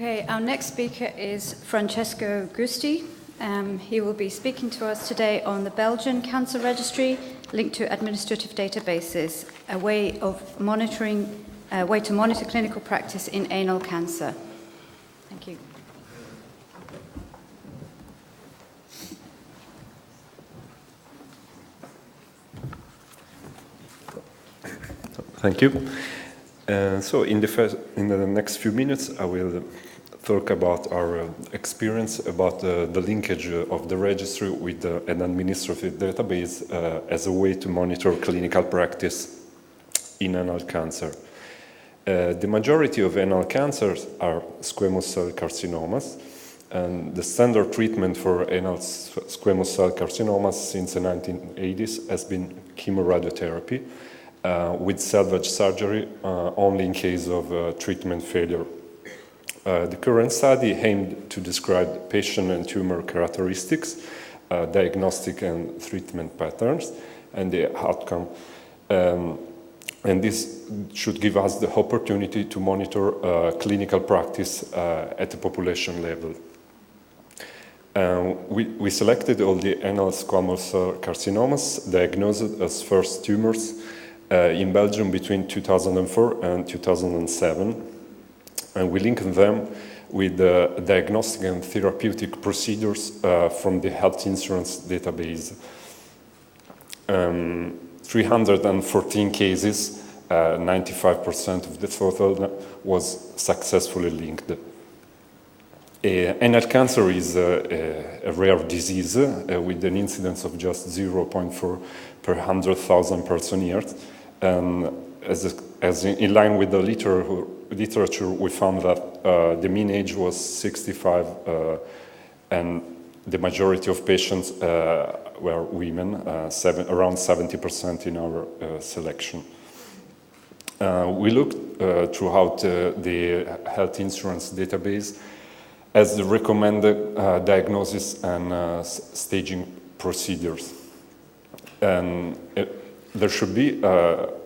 Okay, our next speaker is Francesco Gusti. He will be speaking to us today on the Belgian Cancer Registry linked to administrative databases, a way to monitor clinical practice in anal cancer. Thank you. Thank you. So in the next few minutes, I will talk about our experience about the linkage of the registry with an administrative database as a way to monitor clinical practice in anal cancer. The majority of anal cancers are squamous cell carcinomas, and the standard treatment for anal squamous cell carcinomas since the 1980s has been chemoradiotherapy, with salvage surgery only in case of treatment failure. The current study aimed to describe patient and tumor characteristics, diagnostic and treatment patterns, and the outcome. And this should give us the opportunity to monitor clinical practice at the population level. We selected all the anal squamous cell carcinomas diagnosed as first tumors in Belgium between 2004 and 2007, and we linked them with diagnostic and therapeutic procedures from the health insurance database. 314 cases, 95% of the total, was successfully linked. Anal cancer is a rare disease with an incidence of just 0.4 per 100,000 person years. And as in line with the literature, we found that the mean age was 65, and the majority of patients were women, around 70% in our selection. We looked throughout the health insurance database as the recommended diagnosis and staging procedures. And there should be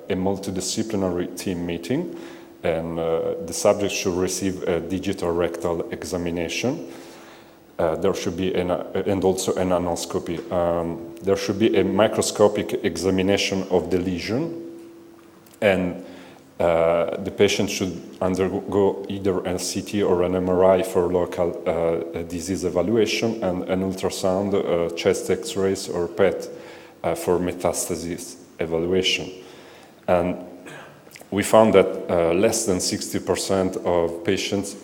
a multidisciplinary team meeting, and the subject should receive a digital rectal examination. There should be and also an anoscopy. There should be a microscopic examination of the lesion, and the patient should undergo either a CT or an MRI for local disease evaluation, and an ultrasound, chest X-rays, or PET for metastasis evaluation. And we found that less than 60% of patients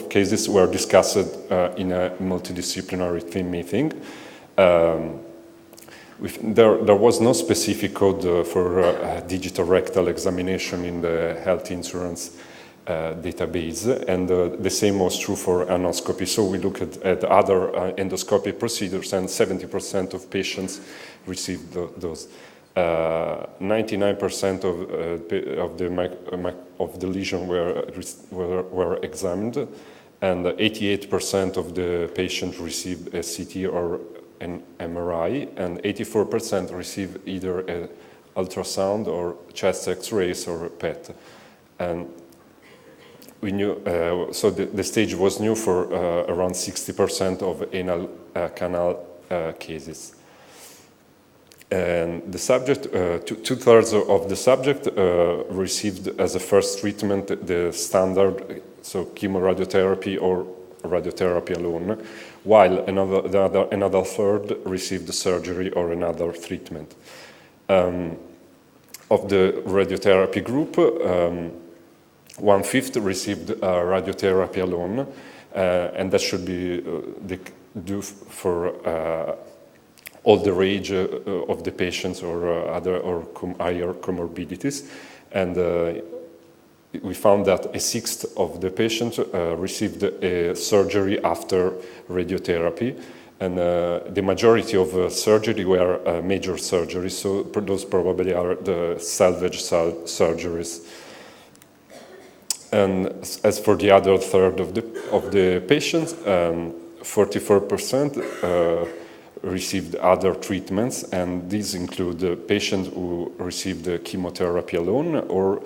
cases were discussed in a multidisciplinary team meeting. There was no specific code for digital rectal examination in the health insurance database, and the same was true for anoscopy. So we looked at other endoscopic procedures, and 70% of patients received those. 99% of the lesion were examined, and 88% of the patients received a CT or an MRI, and 84% received either an ultrasound or chest X-rays or PET. And we knew, so the stage was new for around 60% of anal canal cases. And the subject, two-thirds of the subject received as a first treatment the standard, so chemoradiotherapy or radiotherapy alone, while another third received surgery or another treatment. Of the radiotherapy group, 1/5 received radiotherapy alone, and that should be due for older age of the patients or higher comorbidities. And we found that 1/6 of the patients received a surgery after radiotherapy, and the majority of surgery were major surgeries, so those probably are the salvage surgeries. And as for the other third of the patients, 44% received other treatments, and these include the patients who received the chemotherapy alone or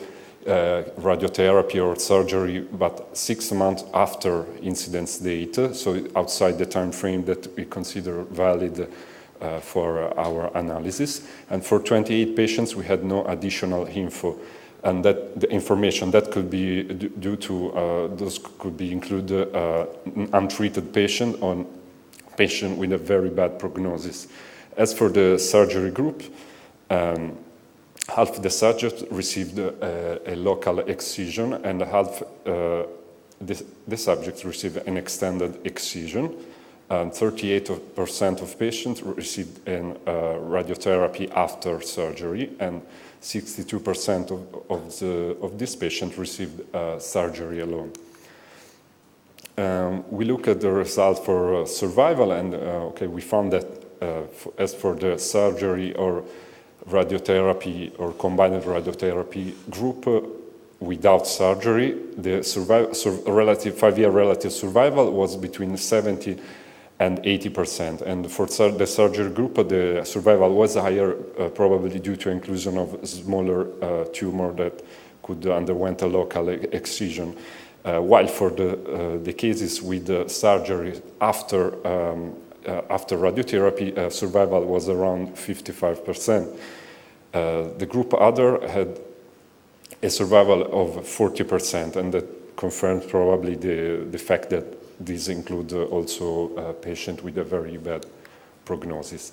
radiotherapy or surgery, but 6 months after incidence date, so outside the time frame that we consider valid for our analysis. And for 28 patients, we had no additional info. And that the information that could be due to, those could be included untreated patient or patient with a very bad prognosis. As for the surgery group, half the subjects received a local excision and half the subjects received an extended excision. And 38% of patients received radiotherapy after surgery, and 62% of these patients received surgery alone. We look at the result for survival, and we found that as for the surgery or radiotherapy or combined radiotherapy group without surgery, the relative 5-year relative survival was between 70 and 80%. And for the surgery group, the survival was higher, probably due to inclusion of smaller tumor that could underwent a local excision. While for the cases with surgery after radiotherapy, survival was around 55%. The group other had a survival of 40%, and that confirms probably the fact that these include also patients with a very bad prognosis.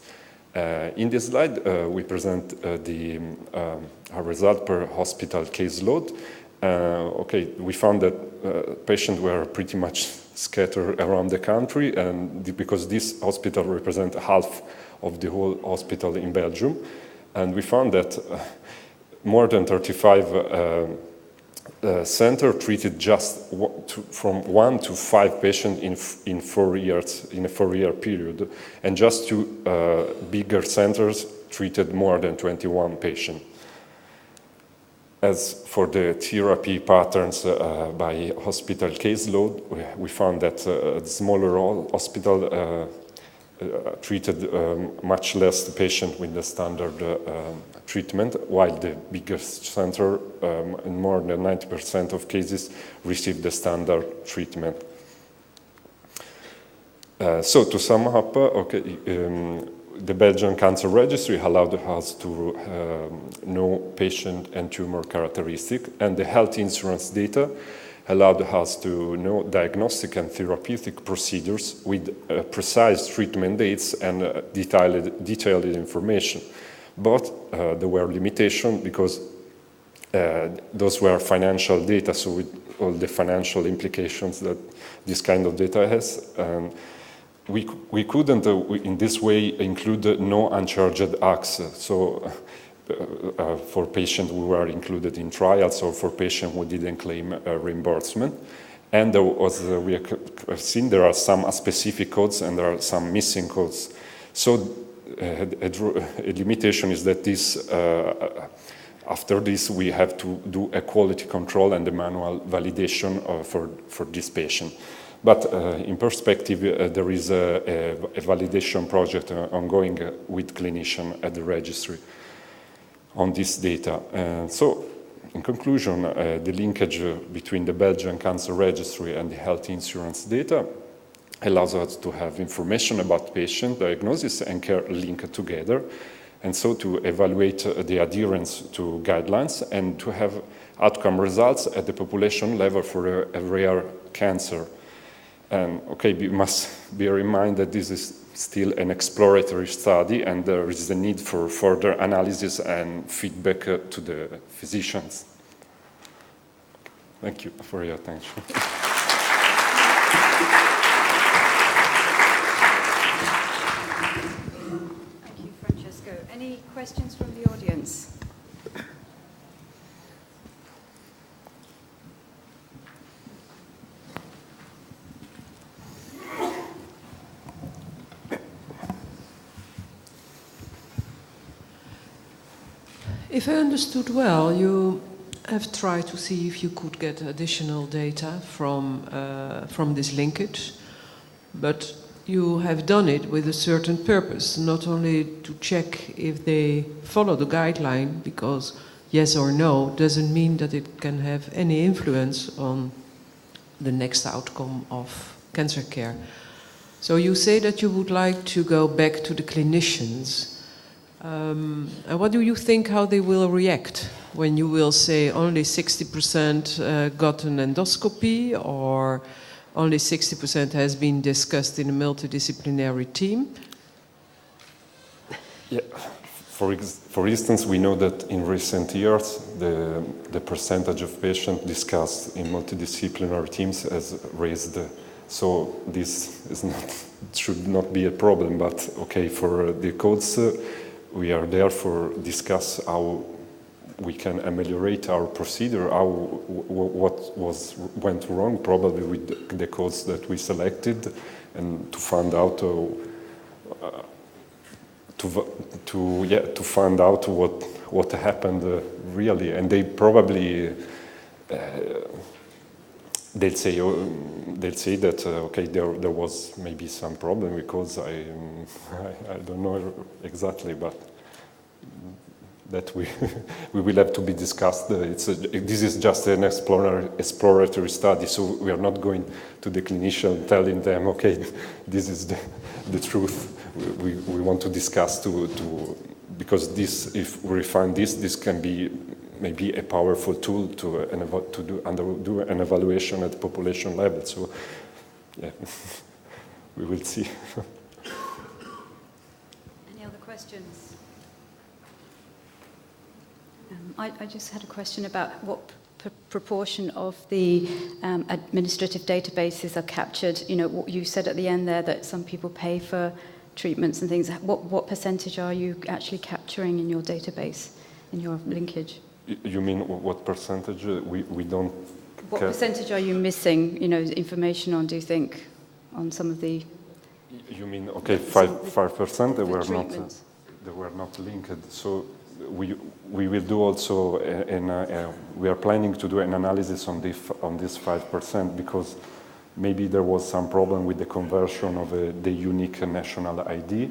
In this slide, we present our result per hospital caseload. We found that patients were pretty much scattered around the country, and because this hospital represents half of the whole hospital in Belgium, and we found that more than 35 centers treated just from 1 to 5 patients in 4 years, in a 4-year period, and just 2 bigger centers treated more than 21 patients. As for the therapy patterns by hospital caseload, we found that the smaller hospital treated much less patients with the standard treatment, while the biggest center, in more than 90% of cases, received the standard treatment. So to sum up, the Belgian Cancer Registry allowed us to know patient and tumor characteristics, and the health insurance data allowed us to know diagnostic and therapeutic procedures with precise treatment dates and detailed information. But there were limitations because those were financial data, so with all the financial implications that this kind of data has. We couldn't, in this way, include no uncharged access. So for patients who were included in trials or for patients who didn't claim reimbursement. And there was, we have seen there are some specific codes and there are some missing codes. So a limitation is that this, after this, we have to do a quality control and the manual validation for this patient. But in perspective, there is a validation project ongoing with clinicians at the registry on this data. So, in conclusion, the linkage between the Belgian Cancer Registry and the health insurance data allows us to have information about patient diagnosis and care linked together, and so to evaluate the adherence to guidelines and to have outcome results at the population level for a rare cancer. And we must bear in mind that this is still an exploratory study and there is a need for further analysis and feedback to the physicians. Thank you for your attention. Thank you, Francesco. Any questions from the audience? If I understood well, you have tried to see if you could get additional data from this linkage, but you have done it with a certain purpose, not only to check if they follow the guideline, because yes or no doesn't mean that it can have any influence on the next outcome of cancer care. So you say that you would like to go back to the clinicians. And what do you think how they will react when you will say only 60% got an endoscopy, or only 60% has been discussed in a multidisciplinary team? Yeah. For instance, we know that in recent years, the percentage of patients discussed in multidisciplinary teams has raised. So this is should not be a problem, but okay, for the codes, we are there for discuss how we can ameliorate our procedure, what went wrong, probably with the codes that we selected, and to find out to find out what happened really. And they probably they'll say that okay, there was maybe some problem because I don't know exactly, but that we will have to be discussed. This is just an exploratory study, so we are not going to the clinician telling them, okay, this is the truth. We want to discuss because this, if we refine this can be maybe a powerful tool to do an evaluation at population level. So, yeah, we will see. Any other questions? I just had a question about what proportion of the administrative databases are captured. You know, what you said at the end there, that some people pay for treatments and things. What percentage are you actually capturing in your database, in your linkage? You mean what percentage we don't? What percentage are you missing? You know, information on? Do you think on some of the? You mean 5%? They were not linked. So we will do also we are planning to do an analysis on this 5%, because maybe there was some problem with the conversion of the unique national ID,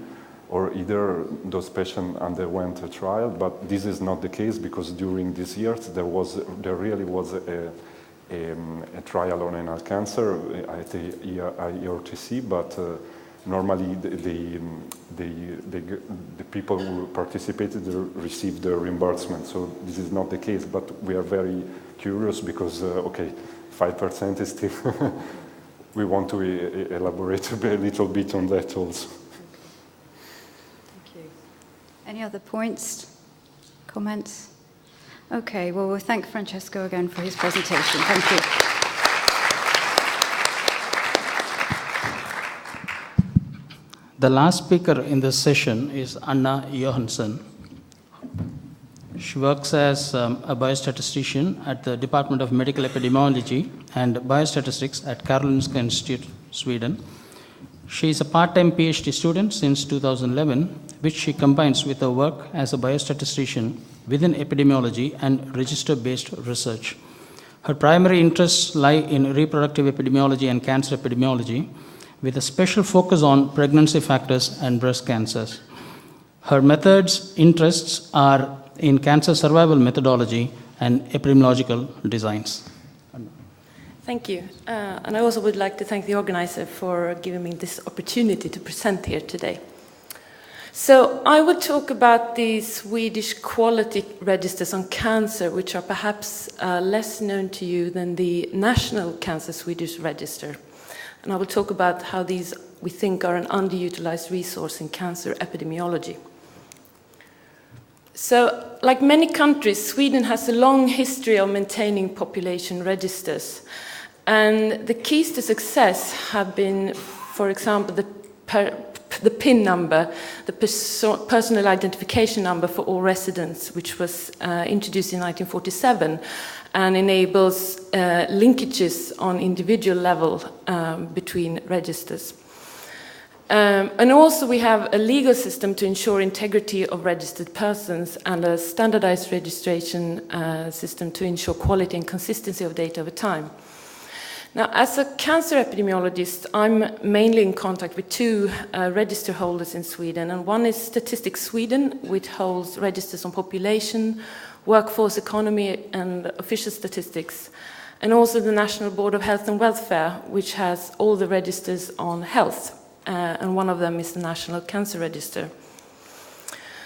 or either those patients underwent a trial, but this is not the case, because during these years there really was a trial on anal cancer at the EORTC, but normally the people who participated received the reimbursement. So this is not the case, but we are very curious because, okay, 5% is still, we want to elaborate a little bit on that also. Thank you. Any other points, comments? Okay, well, we'll thank Francesco again for his presentation. Thank you. The last speaker in this session is Anna Johansson. She works as a biostatistician at the Department of Medical Epidemiology and Biostatistics at Karolinska Institute, Sweden. She is a part-time PhD student since 2011, which she combines with her work as a biostatistician within epidemiology and register-based research. Her primary interests lie in reproductive epidemiology and cancer epidemiology, with a special focus on pregnancy factors and breast cancers. Her interests are in cancer survival methodology and epidemiological designs. Thank you. And I also would like to thank the organizer for giving me this opportunity to present here today. So I would talk about the Swedish quality registers on cancer, which are perhaps less known to you than the National Cancer Swedish Register. And I will talk about how these, we think, are an underutilized resource in cancer epidemiology. So, like many countries, Sweden has a long history of maintaining population registers. And the keys to success have been, for example, the PIN number, the personal identification number for all residents, which was introduced in 1947 and enables linkages on individual level between registers. And also we have a legal system to ensure integrity of registered persons and a standardized registration system to ensure quality and consistency of data over time. Now, as a cancer epidemiologist, I'm mainly in contact with two register holders in Sweden, and one is Statistics Sweden, which holds registers on population, workforce economy and official statistics, and also the National Board of Health and Welfare, which has all the registers on health, and one of them is the National Cancer Register.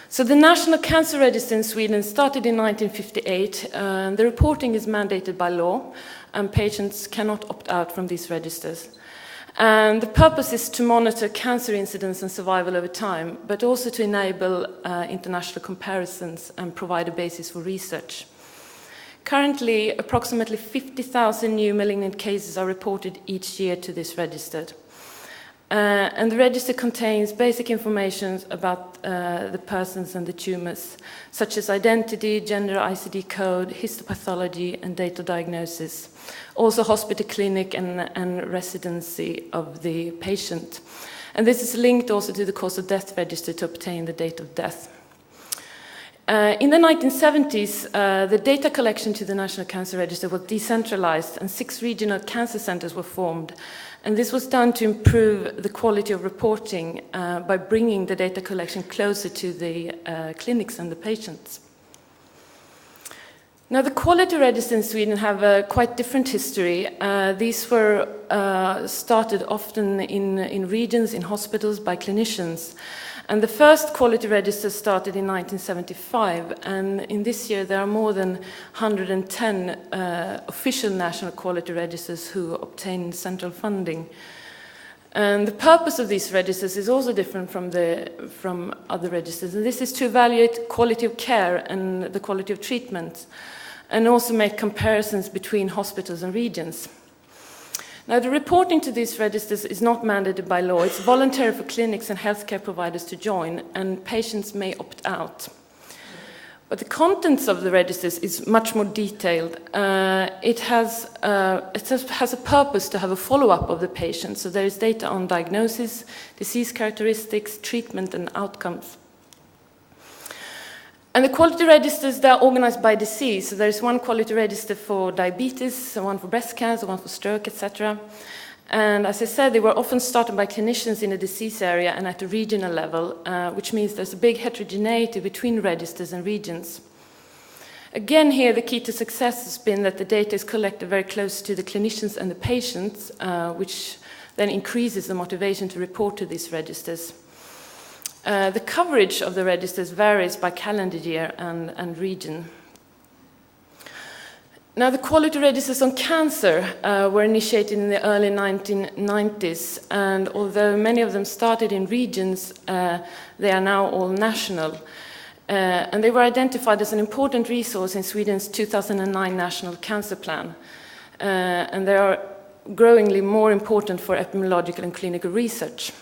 So the National Cancer Register in Sweden started in 1958. The reporting is mandated by law, and patients cannot opt out from these registers. And the purpose is to monitor cancer incidence and survival over time, but also to enable international comparisons and provide a basis for research. Currently, approximately 50,000 new malignant cases are reported each year to this register. And the register contains basic information about the persons and the tumors, such as identity, gender, ICD code, histopathology, and date of diagnosis. Also hospital, clinic, and residency of the patient. And this is linked also to the cause of death register to obtain the date of death. In the 1970s, the data collection to the National Cancer Register was decentralized, and 6 regional cancer centers were formed. And this was done to improve the quality of reporting by bringing the data collection closer to the clinics and the patients. Now, the quality registers in Sweden have a quite different history. These were started often in regions, in hospitals, by clinicians. And the first quality register started in 1975, and in this year there are more than 110 official national quality registers who obtain central funding. And the purpose of these registers is also different from other registers, and this is to evaluate quality of care and the quality of treatment, and also make comparisons between hospitals and regions. Now, the reporting to these registers is not mandated by law. It's voluntary for clinics and healthcare providers to join, and patients may opt out. But the contents of the registers is much more detailed. It has a purpose to have a follow-up of the patient. So there is data on diagnosis, disease characteristics, treatment, and outcomes. And the quality registers, they're organized by disease. So there's one quality register for diabetes, one for breast cancer, one for stroke, etc. And as I said, they were often started by clinicians in a disease area and at a regional level, which means there's a big heterogeneity between registers and regions. Again, here the key to success has been that the data is collected very close to the clinicians and the patients, which then increases the motivation to report to these registers. The coverage of the registers varies by calendar year and region. Now, the quality registers on cancer were initiated in the early 1990s, and although many of them started in regions, they are now all national. And they were identified as an important resource in Sweden's 2009 National Cancer Plan. And they are growingly more important for epidemiological and clinical research.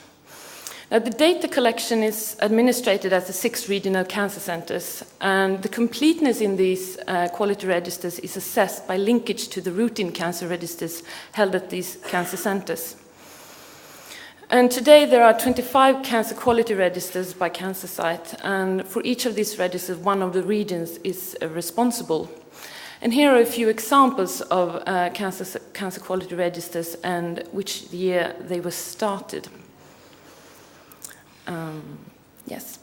Now, the data collection is administered at the 6 regional cancer centers, and the completeness in these quality registers is assessed by linkage to the routine cancer registers held at these cancer centers. And today there are 25 cancer quality registers by cancer site, and for each of these registers, one of the regions is responsible. And here are a few examples of cancer quality registers and which year they were started. Yes.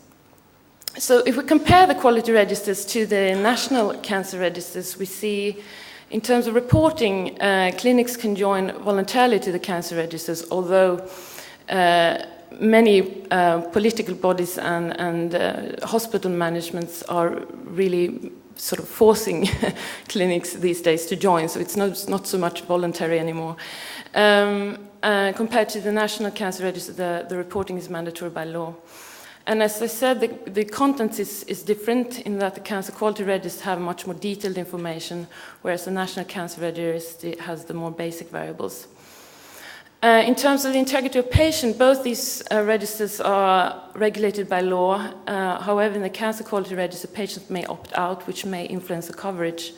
So if we compare the quality registers to the national cancer registers, we see in terms of reporting, clinics can join voluntarily to the cancer registers, although many political bodies and hospital managements are really sort of forcing clinics these days to join, so it's not so much voluntary anymore. Compared to the National Cancer Register, the reporting is mandatory by law. And as I said, the content is different in that the Cancer Quality Registers have much more detailed information, whereas the National Cancer Register has the more basic variables. In terms of the integrity of patient, both these registers are regulated by law. However, in the Cancer Quality Register, patients may opt out, which may influence the coverage.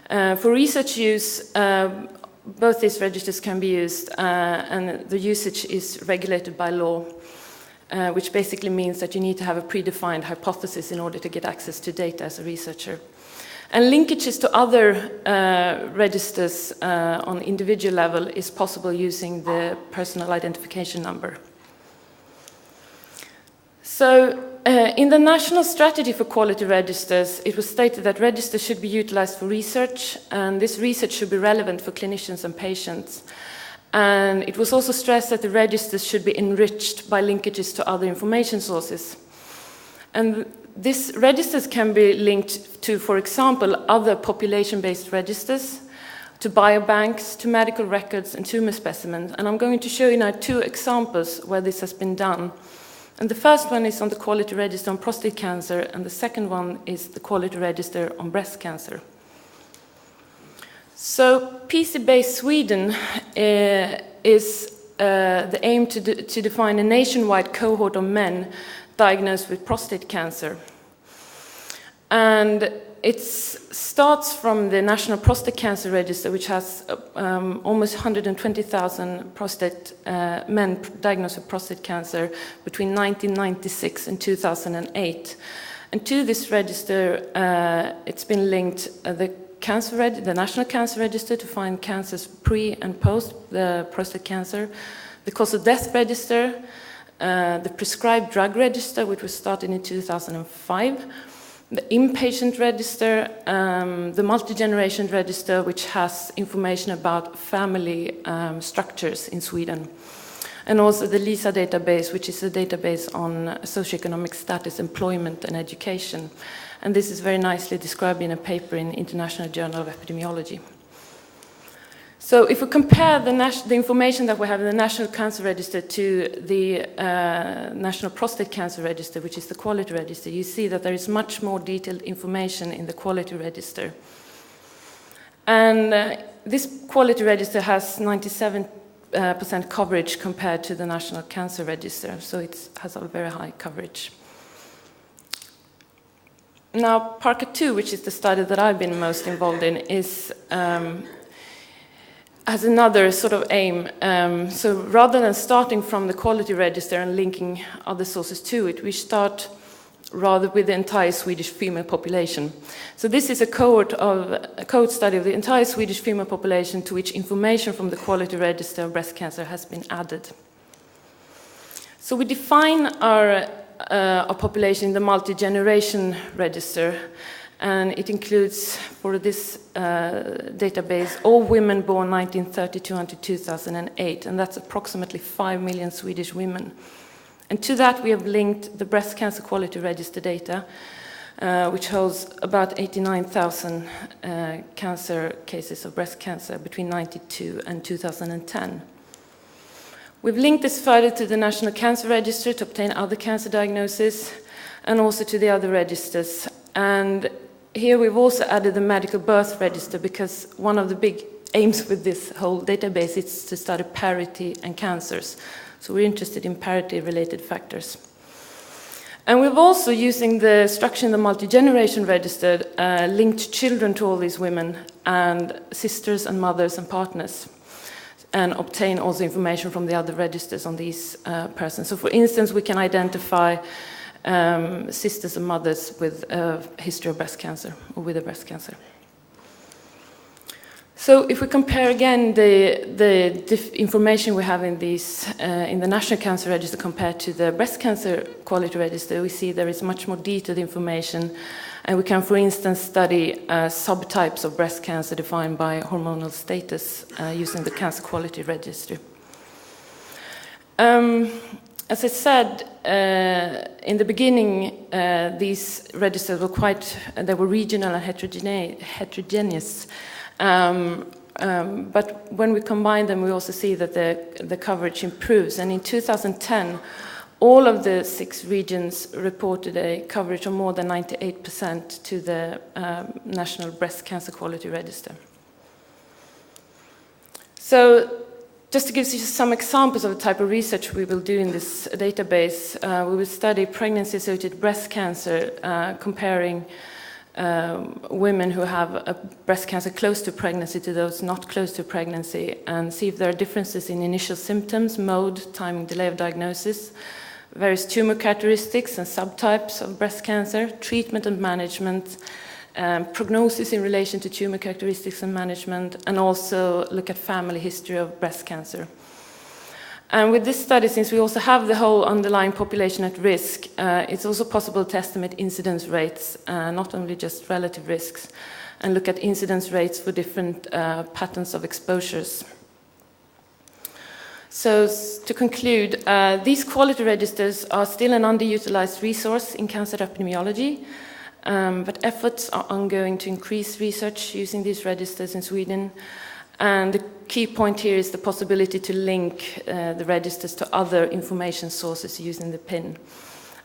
For research use, both these registers can be used, and the usage is regulated by law, which basically means that you need to have a predefined hypothesis in order to get access to data as a researcher. And linkages to other registers on individual level is possible using the personal identification number. So, in the National Strategy for Quality Registers, it was stated that registers should be utilized for research, and this research should be relevant for clinicians and patients. And it was also stressed that the registers should be enriched by linkages to other information sources. And these registers can be linked to, for example, other population-based registers, to biobanks, to medical records, and tumor specimens. And I'm going to show you now 2 examples where this has been done. And the first one is on the Quality Register on prostate cancer, and the second one is the Quality Register on breast cancer. So, PC-based Sweden is the aim to define a nationwide cohort of men diagnosed with prostate cancer. And it starts from the National Prostate Cancer Register, which has almost 120,000 men diagnosed with prostate cancer between 1996 and 2008. And to this register, it's been linked the National Cancer Register to find cancers pre and post the prostate cancer, the cause of death register, the prescribed drug register, which was started in 2005, the inpatient register, the multi-generation register, which has information about family structures in Sweden, and also the LISA database, which is a database on socioeconomic status, employment, and education. And this is very nicely described in a paper in International Journal of Epidemiology. So if we compare the information that we have in the National Cancer Register to the National Prostate Cancer Register, which is the Quality Register, you see that there is much more detailed information in the Quality Register. And this Quality Register has 97% coverage compared to the National Cancer Register, so it has a very high coverage. Now, Parker 2, which is the study that I've been most involved in, has another sort of aim. So rather than starting from the Quality Register and linking other sources to it, we start rather with the entire Swedish female population. So this is a cohort study of the entire Swedish female population to which information from the Quality Register of breast cancer has been added. So we define our population in the multi-generation register, and it includes, for this database, all women born 1932 until 2008, and that's approximately 5 million Swedish women. And to that we have linked the breast cancer quality register data, which holds about 89,000 cancer cases of breast cancer between 1992 and 2010. We've linked this further to the National Cancer Register to obtain other cancer diagnoses, and also to the other registers. And here we've also added the medical birth register, because one of the big aims with this whole database is to study parity and cancers. So we're interested in parity-related factors. And we've also, using the structure in the multi-generation register, linked children to all these women, and sisters and mothers and partners, and obtain also information from the other registers on these persons. So for instance, we can identify sisters and mothers with a history of breast cancer, or with a breast cancer. So if we compare again the information we have in these in the National Cancer Register compared to the Breast Cancer Quality Register, we see there is much more detailed information, and we can, for instance, study subtypes of breast cancer defined by hormonal status using the Cancer Quality Registry. As I said in the beginning, these registers were regional and heterogeneous. But when we combine them, we also see that the coverage improves. And in 2010, all of the 6 regions reported a coverage of more than 98% to the National Breast Cancer Quality Register. So, just to give you some examples of the type of research we will do in this database, we will study pregnancy-associated breast cancer, comparing women who have a breast cancer close to pregnancy to those not close to pregnancy, and see if there are differences in initial symptoms, mode, timing, delay of diagnosis, various tumor characteristics and subtypes of breast cancer, treatment and management, prognosis in relation to tumor characteristics and management, and also look at family history of breast cancer. And with this study, since we also have the whole underlying population at risk, it's also possible to estimate incidence rates, not only just relative risks, and look at incidence rates for different patterns of exposures. So to conclude, these quality registers are still an underutilized resource in cancer epidemiology, but efforts are ongoing to increase research using these registers in Sweden. And the key point here is the possibility to link the registers to other information sources using the PIN.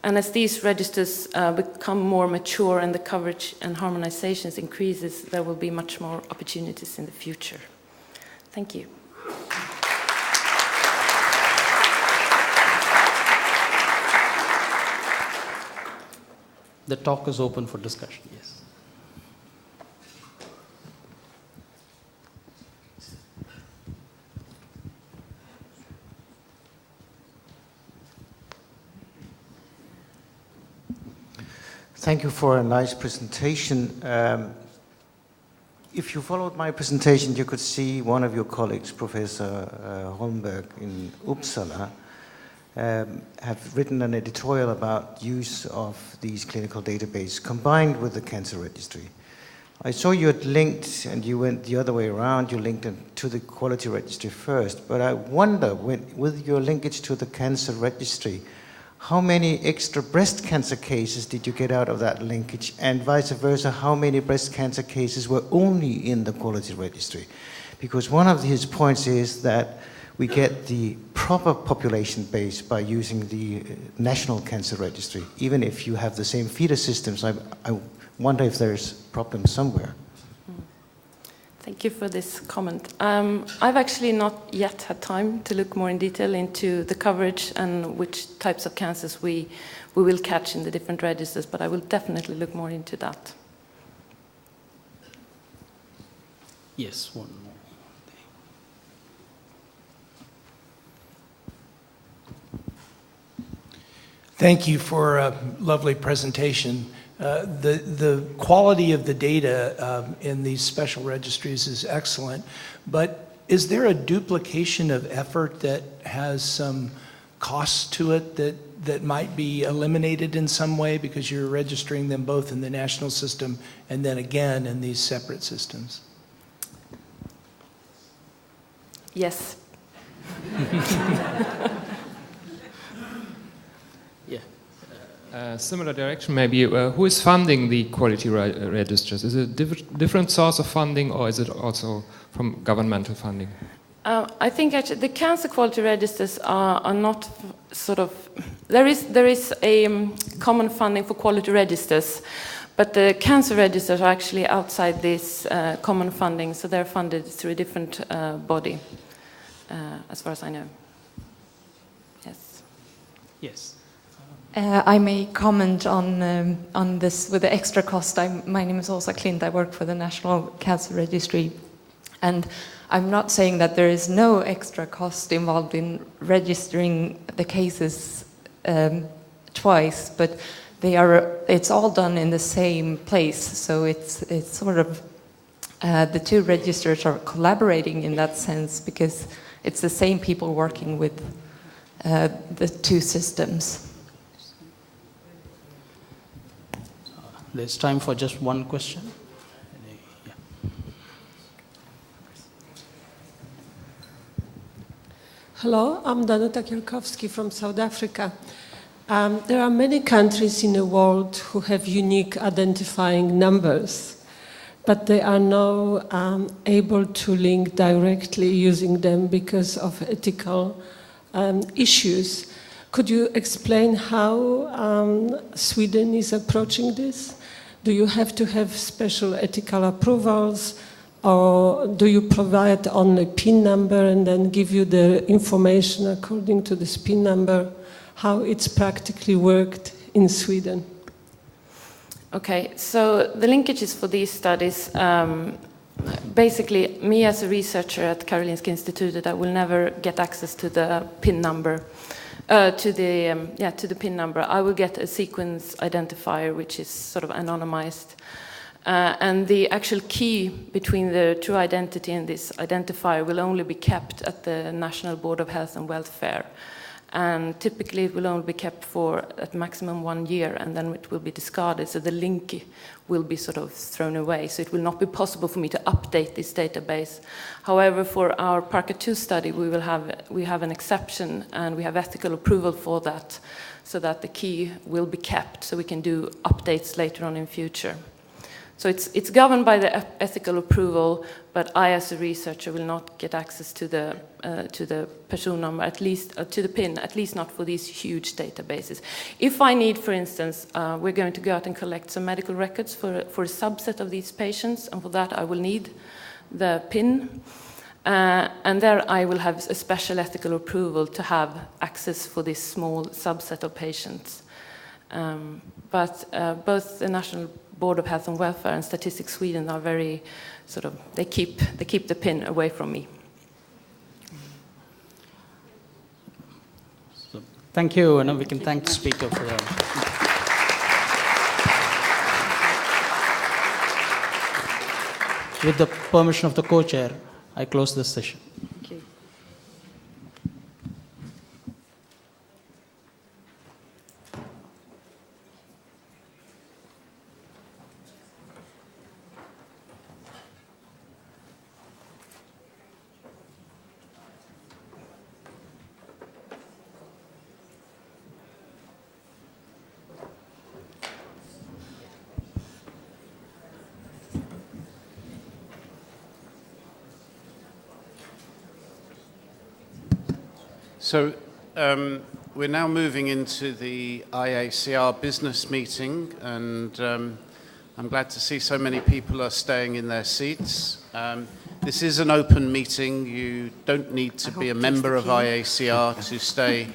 And as these registers become more mature and the coverage and harmonizations increases, there will be much more opportunities in the future. Thank you. The talk is open for discussion, yes. Thank you for a nice presentation. If you followed my presentation, you could see one of your colleagues, Professor Holmberg in Uppsala, have written an editorial about use of these clinical databases combined with the cancer registry. I saw you had linked, and you went the other way around, you linked to the quality registry first, but I wonder, with your linkage to the cancer registry, how many extra breast cancer cases did you get out of that linkage, and vice versa, how many breast cancer cases were only in the quality registry? Because one of his points is that we get the proper population base by using the National Cancer Registry. Even if you have the same feeder systems, I wonder if there's problems somewhere. Thank you for this comment. I've actually not yet had time to look more in detail into the coverage and which types of cancers we will catch in the different registers, but I will definitely look more into that. Yes, one more. Thank you for a lovely presentation. The quality of the data in these special registries is excellent, but is there a duplication of effort that has some cost to it that might be eliminated in some way because you're registering them both in the national system and then again in these separate systems? Yes. Similar direction maybe. Who is funding the quality registers? Is it a different source of funding, or is it also from governmental funding? I think actually the cancer quality registers are not sort of... There is a common funding for quality registers, but the cancer registers are actually outside this common funding, so they're funded through a different body, as far as I know. Yes. Yes. I may comment on this with the extra cost. My name is Åsa Klint. I work for the National Cancer Registry, and I'm not saying that there is no extra cost involved in registering the cases twice, but it's all done in the same place. So it's sort of the two registers are collaborating in that sense because it's the same people working with the two systems. There's time for just one question. Yeah. Hello, I'm Danuta Kierkowski from South Africa. There are many countries in the world who have unique identifying numbers, but they are not able to link directly using them because of ethical issues. Could you explain how Sweden is approaching this? Do you have to have special ethical approvals, or do you provide only PIN number and then give you the information according to this PIN number? How it's practically worked in Sweden? Okay, so the linkages for these studies, basically me as a researcher at Karolinska Institutet, I will never get access to the PIN number. To the PIN number, I will get a sequence identifier which is sort of anonymized, And the actual key between the true identity and this identifier will only be kept at the National Board of Health and Welfare. And typically it will only be kept for at maximum 1 year, and then it will be discarded, so the link will be sort of thrown away. So it will not be possible for me to update this database. However, for our Parker-2 study, we have an exception, and we have ethical approval for that, so that the key will be kept, so we can do updates later on in future. So it's governed by the ethical approval, but I, as a researcher, will not get access to the person number, at least to the PIN, at least not for these huge databases. If I need, for instance, we're going to go out and collect some medical records for a subset of these patients, and for that I will need the PIN. And there I will have a special ethical approval to have access for this small subset of patients. But both the National Board of Health and Welfare and Statistics Sweden are very sort of, they keep the PIN away from me. So, thank you, and we can thank the speaker for that. With the permission of the co-chair, I close this session. Thank you. So we're now moving into the IACR business meeting, and I'm glad to see so many people are staying in their seats. This is an open meeting. You don't need to be a member of IACR to stay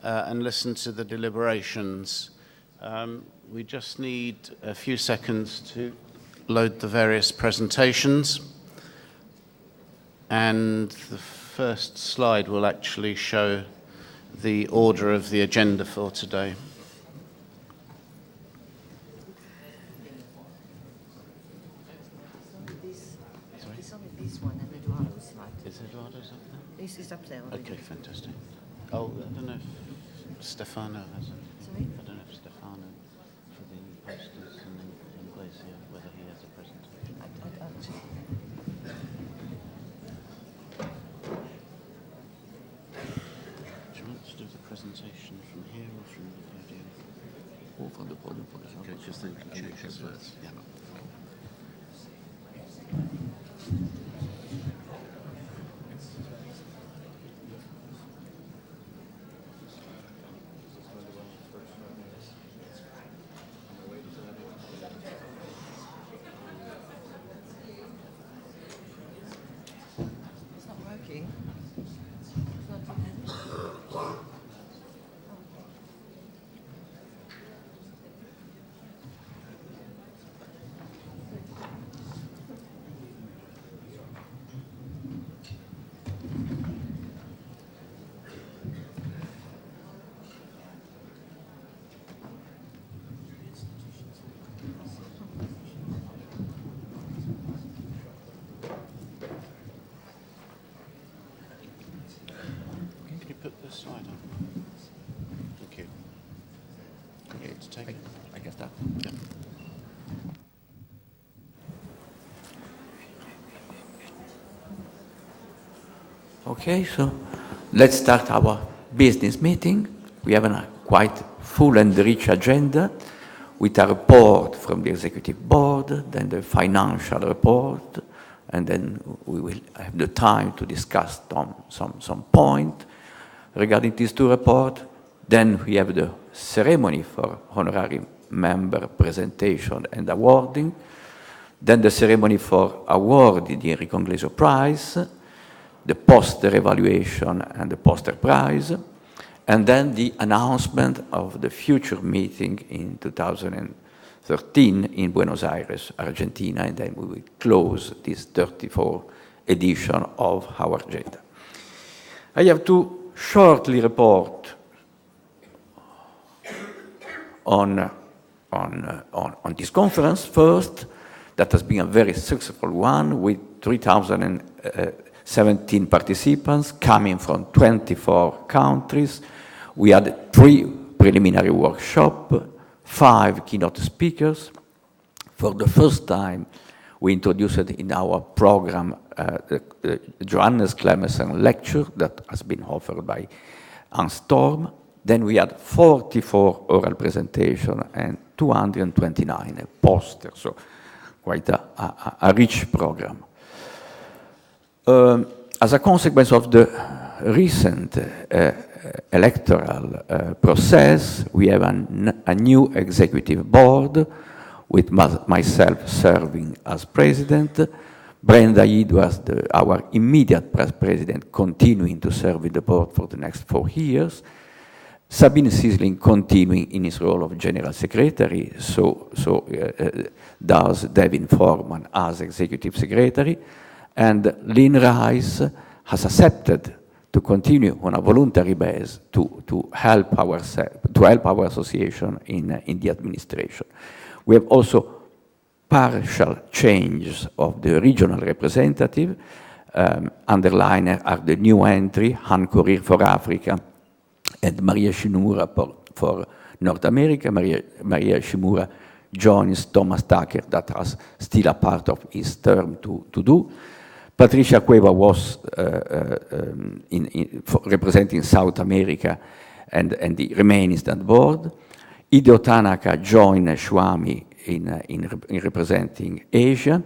and listen to the deliberations. We just need a few seconds to load the various presentations. And the first slide will actually show the order of the agenda for today. It's only this one and Eduardo's slide. Is Eduardo's up there? This is up there already. Okay, fantastic. Oh, I don't know if Stefano has it. Sorry? I don't know if Stefano, for the posters and Inglesia, whether he has a presentation. I'll check. Do you want to do the presentation from here or from the podium? Or from the podium, for example. Okay, just then you can check as well. Yeah. It's not working. Can you put the slide on? Thank you. Okay, to take it. I guess that. Yeah. Okay, so let's start our business meeting. We have a quite full and rich agenda with a report from the executive board, then the financial report, and then we will have the time to discuss some point regarding these two reports. Then we have the ceremony for honorary member presentation and awarding. Then the ceremony for awarding the Enrico Inglesio Prize, the poster evaluation and the poster prize, and then the announcement of the future meeting in 2013 in Buenos Aires, Argentina, and then we will close this 34th edition of our agenda. I have to shortly report on this conference. First, that has been a very successful one with 3,017 participants coming from 24 countries. We had 3 preliminary workshops, 5 keynote speakers. For the first time, we introduced in our program the Johannes Clemenson lecture that has been offered by Hans Storm. Then we had 44 oral presentations and 229 posters, so quite a rich program. As a consequence of the recent electoral process, we have a new executive board with myself serving as president, Brenda Edwards, our immediate president, continuing to serve in the board for the next 4 years, Sabine Sisling continuing in his role of general secretary, does Devin Foreman as executive secretary, and Lynn Rice has accepted to continue on a voluntary basis to help our association in the administration. We have also partial changes of the regional representative. Underlined are the new entry, Han Korir for Africa and Maria Shimura for North America. Maria Shimura joins Thomas Tucker, that has still a part of his term to do. Patricia Cueva was representing South America and remains on board. Hideo Tanaka joined Shwami in representing Asia,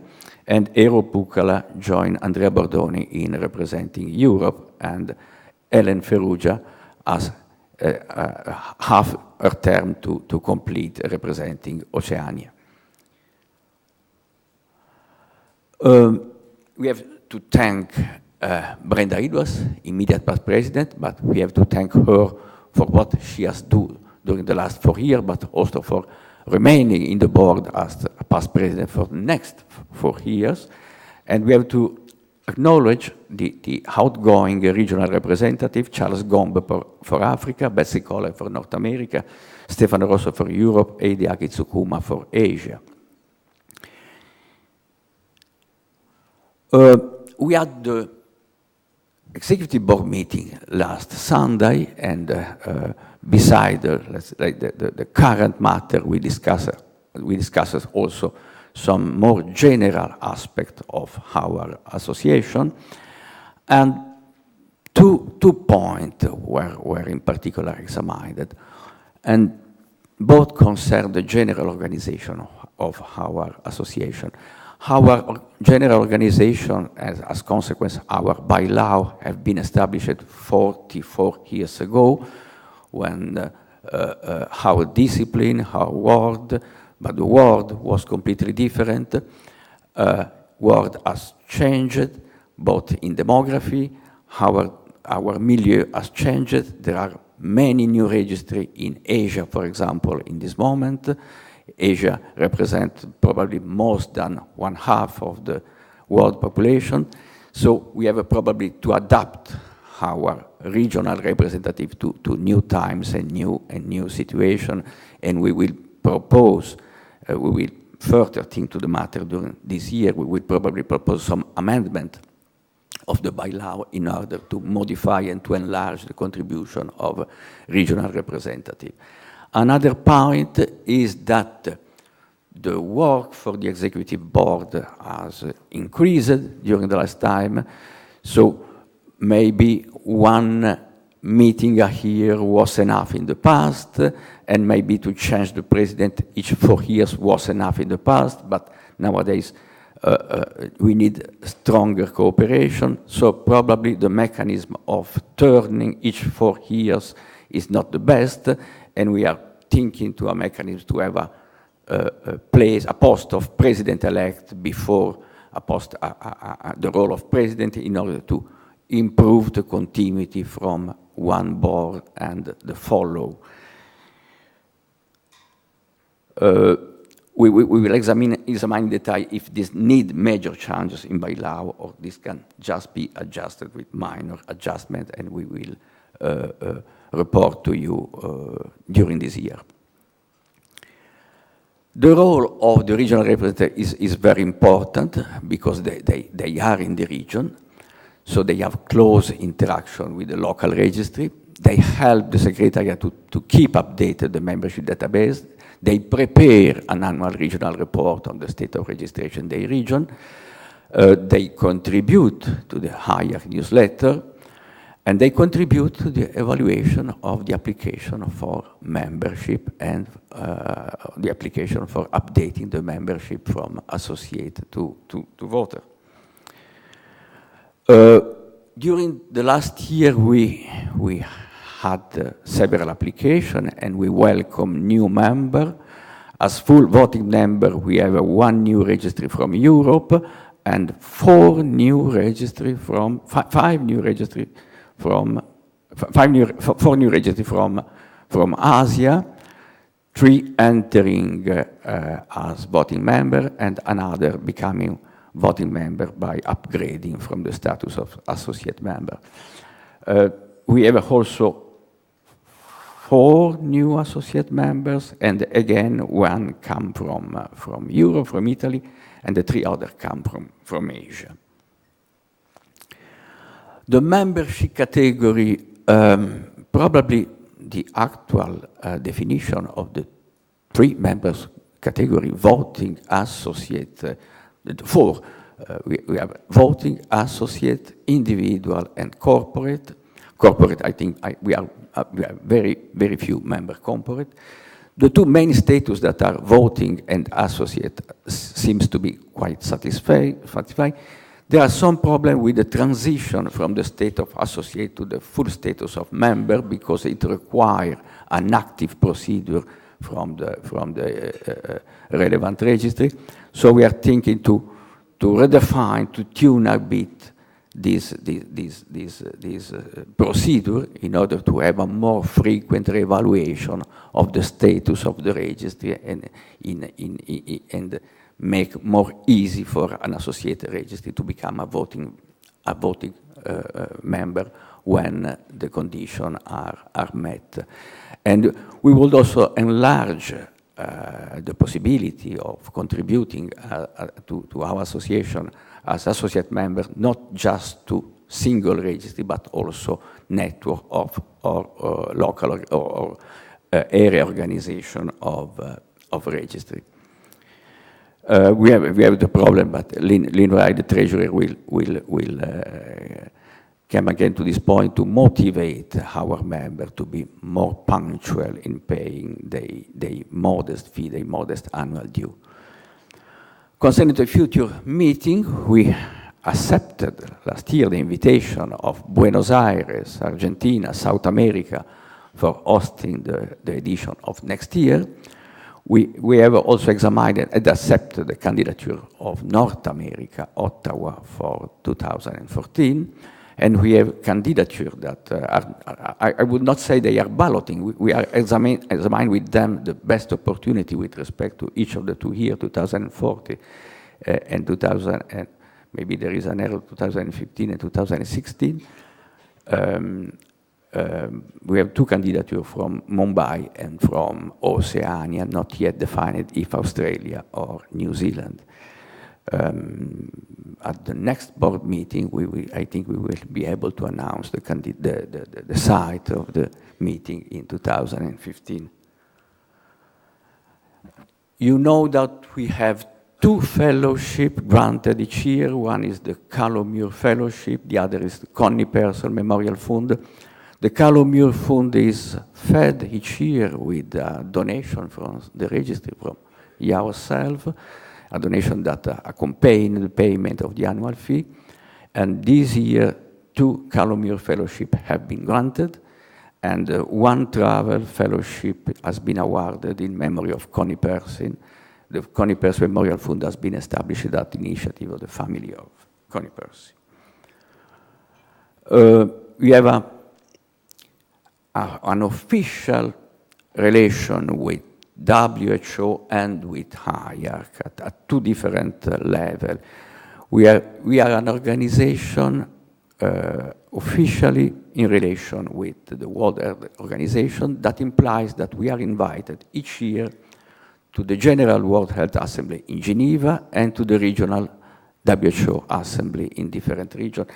and Eero Pukala joined Andrea Bordoni in representing Europe, and Ellen Ferrugia has half her term to complete representing Oceania. We have to thank Brenda Edwards, immediate past president, but we have to thank her for what she has done during the last 4 years, but also for remaining in the board as a past president for the next 4 years. And we have to acknowledge the outgoing regional representative, Charles Gombe for Africa, Betsy Kohler for North America, Stefano Rosso for Europe, Hideaki Tsukuma for Asia. We had the executive board meeting last Sunday, and beside the current matter, we discussed also some more general aspect of our association, and two points were in particular examined, and both concern the general organization of our association. Our general organization, as consequence, our bylaw have been established 44 years ago, when our discipline, our word, but the world was completely different. World has changed, both in demography, our milieu has changed. There are many new registries in Asia, for example, in this moment. Asia represents probably more than 1/2 of the world population. So we have probably to adapt our regional representative to new times and new situation, and we will propose, we will further think to the matter during this year. We will probably propose some amendment of the bylaw in order to modify and to enlarge the contribution of regional representative. Another point is that the work for the executive board has increased during the last time, so maybe one meeting a year was enough in the past, and maybe to change the president each 4 years was enough in the past, but nowadays we need stronger cooperation, so probably the mechanism of turning each 4 years is not the best, and we are thinking to a mechanism to have a post of president-elect before the role of president, in order to improve the continuity from one board and the follow. We will examine in detail if this need major changes in bylaw, or this can just be adjusted with minor adjustment, and we will report to you during this year. The role of the regional representative is very important because they are in the region, so they have close interaction with the local registry. They help the Secretariat to keep updated the membership database. They prepare an annual regional report on the state of registration in their region. They contribute to the higher newsletter, and they contribute to the evaluation of the application for membership and the application for updating the membership from associate to voter. During the last year, we had several applications, and we welcome new member. As full voting member, we have one new registry from Europe and four new registry from Asia, 3 entering as voting member and another becoming voting member by upgrading from the status of associate member. We have also 4 new associate members, and again, 1 come from Europe, from Italy, and the 3 others come from Asia. The membership category, probably the actual definition of the 3 members category, voting associate, 4, we have voting associate, individual, and corporate. Corporate, I think we have very, very few member corporate. The 2 main status that are voting and associate seems to be quite satisfied. There are some problems with the transition from the state of associate to the full status of member because it requires an active procedure from the relevant registry. So we are thinking to redefine, to tune a bit this procedure in order to have a more frequent reevaluation of the status of the registry and make more easy for an associated registry to become a voting member when the conditions are met. And we would also enlarge the possibility of contributing to our association as associate member, not just to single registry, but also network of local or area organization of registry. We have the problem, but Lynn Wright, the treasurer, will come again to this point to motivate our member to be more punctual in paying the modest fee, the modest annual due. Concerning the future meeting, we accepted last year the invitation of Buenos Aires, Argentina, South America for hosting the edition of next year. We have also examined and accepted the candidature of North America, Ottawa, for 2014. And we have candidature that I would not say they are balloting. We are examining with them the best opportunity with respect to each of the 2 years, 2040 and 2000, and maybe there is an error, 2015 and 2016. We have 2 candidatures from Mumbai and from Oceania, not yet defined if Australia or New Zealand. At the next board meeting, I think we will be able to announce the site of the meeting in 2015. You know that we have 2 fellowships granted each year. One is the Callum Fellowship, the other is the Connie Pearsall Memorial Fund. The Callum Fund is fed each year with a donation from the registry, from ourselves, a donation that accompanies the payment of the annual fee. And this year, 2 Callum Fellowships have been granted, and 1 travel fellowship has been awarded in memory of Connie Pearsall. The Connie Pearsall Memorial Fund has been established at the initiative of the family of Connie Pearsall. We have an official relation with WHO and with HIARC at 2 different levels. We are an organization officially in relation with the World Health Organization. That implies that we are invited each year to the General World Health Assembly in Geneva and to the regional WHO assembly in different regions.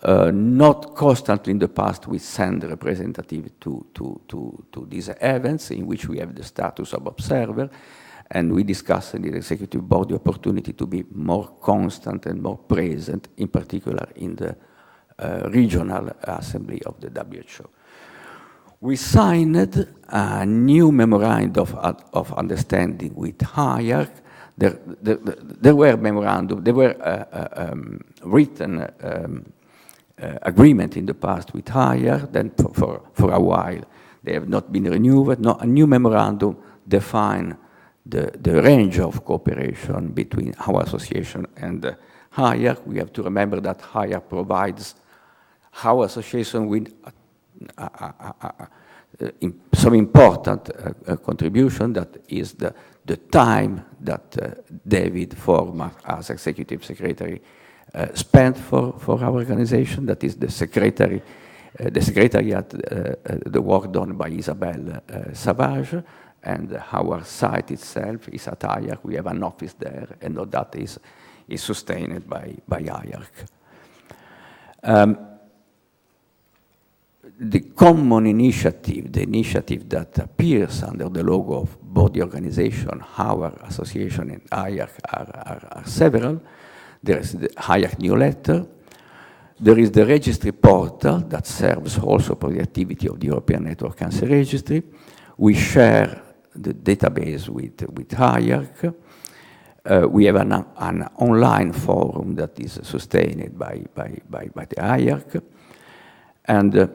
Not constantly in the past we send representatives to these events in which we have the status of observer, and we discuss in the executive board the opportunity to be more constant and more present, in particular in the regional assembly of the WHO. We signed a new memorandum of understanding with HIARC. There were memorandum, there were written agreement in the past with HIARC, then for a while they have not been renewed. No, a new memorandum define the range of cooperation between our association and HIARC. We have to remember that HIARC provides our association with some important contribution, that is the time that David Forma, as executive secretary, spent for our organization. That is the secretariat, the work done by Isabelle Savage, and our site itself is at HIARC. We have an office there, and all that is sustained by HIARC. The common initiative, the initiative that appears under the logo of both the organization, our association, and HIARC are several. There is the HIARC newsletter. There is the registry portal that serves also for the activity of the European Network Cancer Registry. We share the database with HIARC. We have an online forum that is sustained by the HIARC. And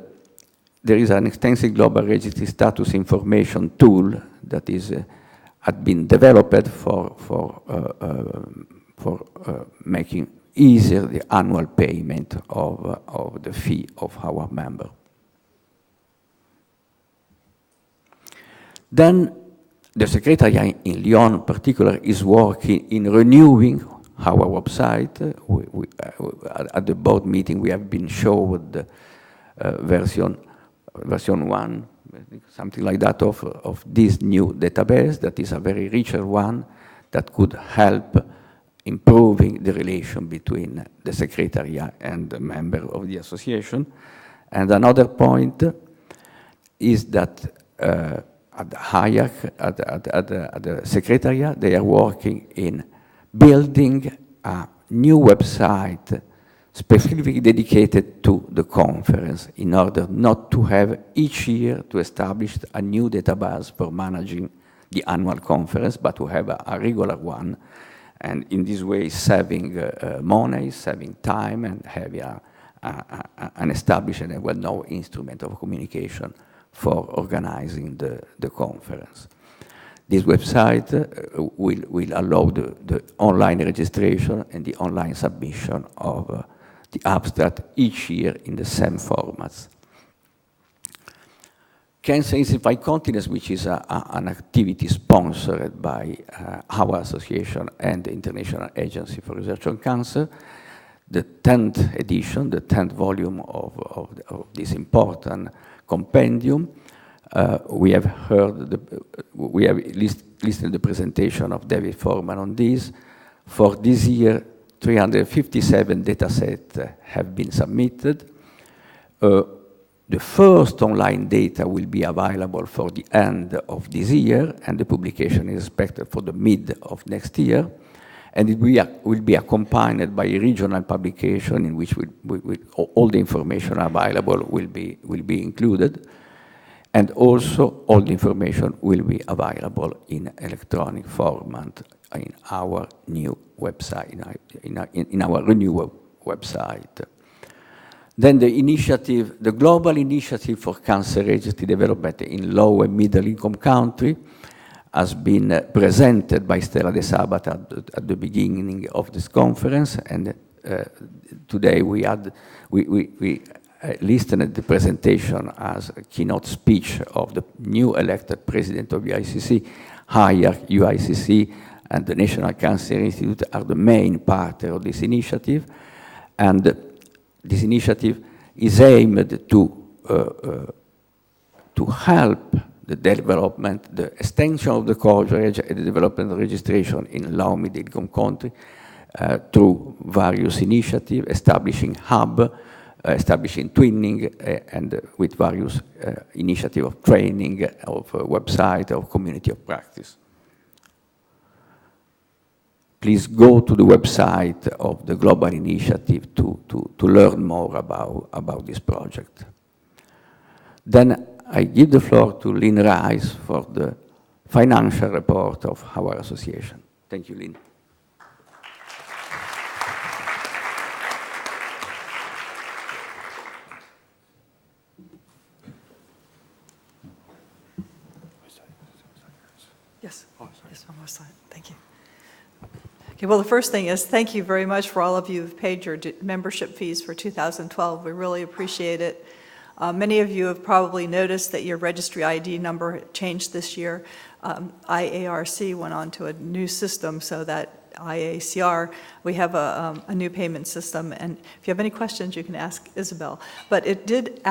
there is an extensive global registry status information tool that had been developed for making easier the annual payment of the fee of our member. Then the Secretariat in Lyon in particular is working in renewing our website. At the board meeting we have been showed version 1, something like that, of this new database that is a very richer one that could help improving the relation between the Secretariat and the member of the association. And another point is that at the HIARC, at the Secretariat, they are working in building a new website specifically dedicated to the conference, in order not to have each year to establish a new database for managing the annual conference, but to have a regular one, and in this way saving money, saving time, and having an established and well-known instrument of communication for organizing the conference. This website will allow the online registration and the online submission of the abstract each year in the same formats. Cancer in 5 Continents, which is an activity sponsored by our association and the International Agency for Research on Cancer, the 10th edition, the 10th volume of this important compendium. We have listened to the presentation of David Forman on this. For this year, 357 datasets have been submitted. The first online data will be available for the end of this year, and the publication is expected for the mid of next year. And it will be accompanied by a regional publication in which all the information available will be included. And also all the information will be available in electronic format in our new website, in our renewal website. Then the initiative, the Global Initiative for Cancer Registry Development in Low and Middle Income Country, has been presented by Stella De Sabat at the beginning of this conference, and today we listened to the presentation as a keynote speech of the new elected president of UICC. HIARC, UICC, and the National Cancer Institute are the main partner of this initiative, and this initiative is aimed to help the development, the extension of the coverage and the development of registration in low middle income country through various initiatives, establishing hub, establishing twinning, and with various initiatives of training, of website, of community of practice. Please go to the website of the Global Initiative to learn more about this project. Then I give the floor to Lynn Rice for the financial report of our association. Thank you, Lynn. Yes, yes, one more slide. Thank you. Okay, well, the first thing is thank you very much for all of you who've paid your membership fees for 2012. We really appreciate it. Many of you have probably noticed that your registry ID number changed this year. IARC went on to a new system so that IACR, we have a new payment system. And if you have any questions, you can ask Isabel. But it did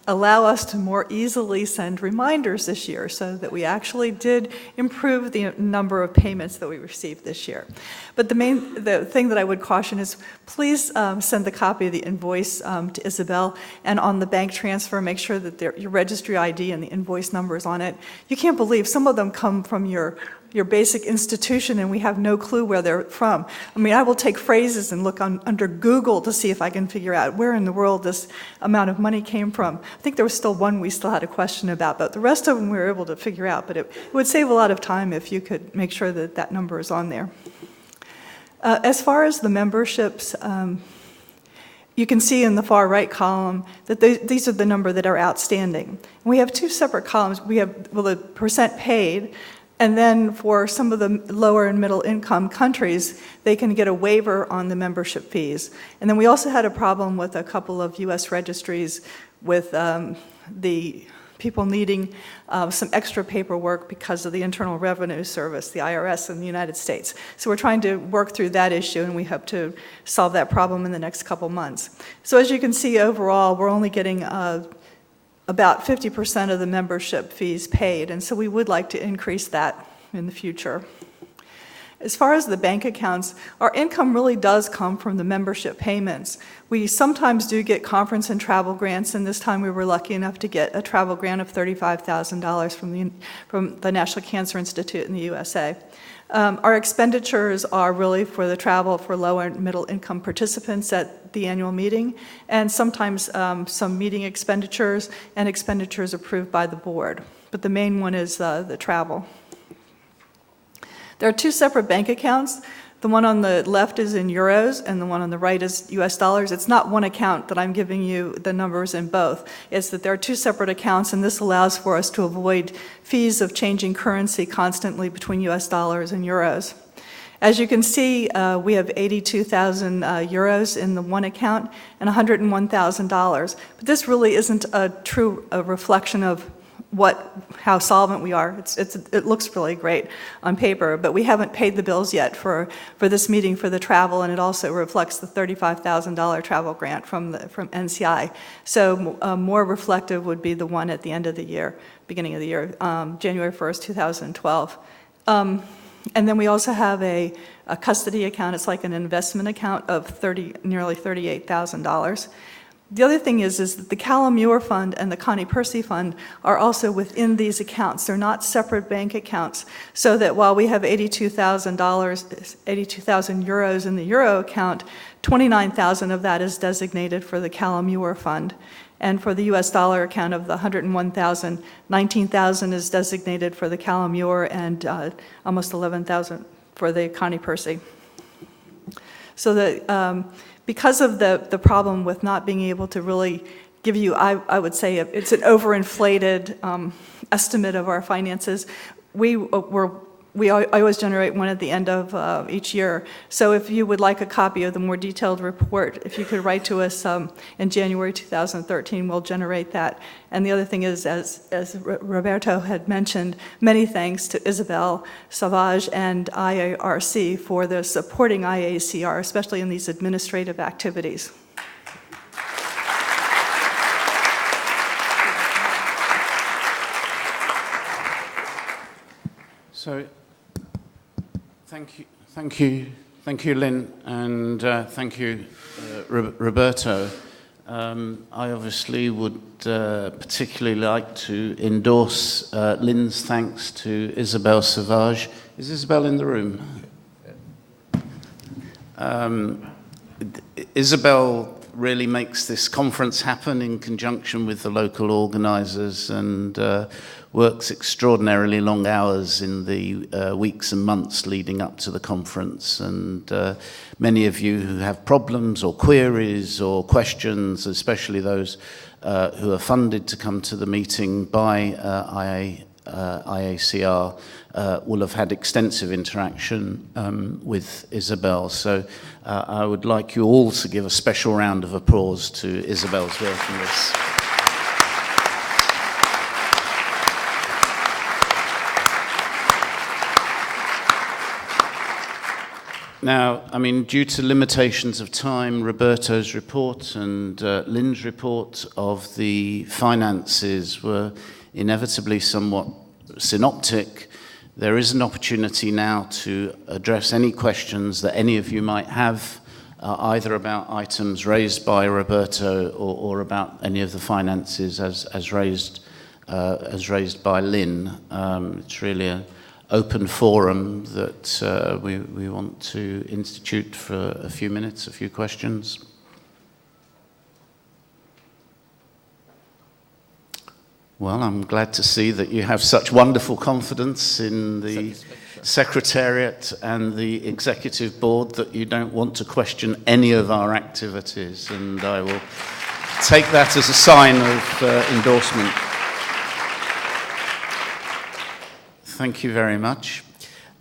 allow us to more easily send reminders this year so that we actually did improve the number of payments that we received this year. But the thing that I would caution is please send the copy of the invoice to Isabel, and on the bank transfer, make sure that your registry ID and the invoice number is on it. You can't believe some of them come from your basic institution and we have no clue where they're from. I mean, I will take phrases and look under Google to see if I can figure out where in the world this amount of money came from. I think there was still one we still had a question about, but the rest of them we were able to figure out. But it would save a lot of time if you could make sure that that number is on there. As far as the memberships, you can see in the far right column that these are the number that are outstanding. We have two separate columns. We have the percent paid, and then for some of the lower and middle income countries, they can get a waiver on the membership fees. And then we also had a problem with a couple of US registries with the people needing some extra paperwork because of the Internal Revenue Service, the IRS in the United States. So we're trying to work through that issue, and we hope to solve that problem in the next couple months. So as you can see, overall, we're only getting about 50% of the membership fees paid, and so we would like to increase that in the future. As far as the bank accounts, our income really does come from the membership payments. We sometimes do get conference and travel grants, and this time we were lucky enough to get a travel grant of $35,000 from the National Cancer Institute in the USA. Our expenditures are really for the travel for lower and middle income participants at the annual meeting, and sometimes some meeting expenditures and expenditures approved by the board. But the main one is the travel. There are two separate bank accounts. The one on the left is in euros, and the one on the right is US dollars. It's not one account that I'm giving you the numbers in both. It's that there are two separate accounts, and this allows for us to avoid fees of changing currency constantly between US dollars and euros. As you can see, we have 82,000 euros in the one account and $101,000. But this really isn't a true reflection of how solvent we are. It looks really great on paper, but we haven't paid the bills yet for this meeting for the travel, and it also reflects the $35,000 travel grant from NCI. So more reflective would be the one at the end of the year, beginning of the year, January 1st, 2012. And then we also have a custody account. It's like an investment account of nearly $38,000. The other thing is that the Callum Muir Fund and the Connie Percy Fund are also within these accounts. They're not separate bank accounts. So that while we have $82,000 euros in the euro account, 29,000 of that is designated for the Callum Muir Fund. And for the US dollar account of the 101,000, 19,000 is designated for the Callum Muir and almost 11,000 for the Connie Percy. So because of the problem with not being able to really give you, I would say it's an overinflated estimate of our finances. I always generate one at the end of each year. So if you would like a copy of the more detailed report, if you could write to us in January 2013, we'll generate that. And the other thing is, as Roberto had mentioned, many thanks to Isabel Savage and IARC for the supporting IACR, especially in these administrative activities. So, thank you, Lynn, and thank you, Roberto. I obviously would particularly like to endorse Lynn's thanks to Isabelle Sauvage. Is Isabelle in the room? Isabelle really makes this conference happen in conjunction with the local organisers and works extraordinarily long hours in the weeks and months leading up to the conference. And many of you who have problems or queries or questions, especially those who are funded to come to the meeting by IACR, will have had extensive interaction with Isabelle. So I would like you all to give a special round of applause to Isabelle's work in this. Now, I mean, due to limitations of time, Roberto's report and Lynn's report of the finances were inevitably somewhat synoptic. There is an opportunity now to address any questions that any of you might have, either about items raised by Roberto or about any of the finances as raised by Lynn. It's really an open forum that we want to institute for a few minutes, a few questions. Well, I'm glad to see that you have such wonderful confidence in the Secretariat and the Executive Board that you don't want to question any of our activities, and I will take that as a sign of endorsement. Thank you very much.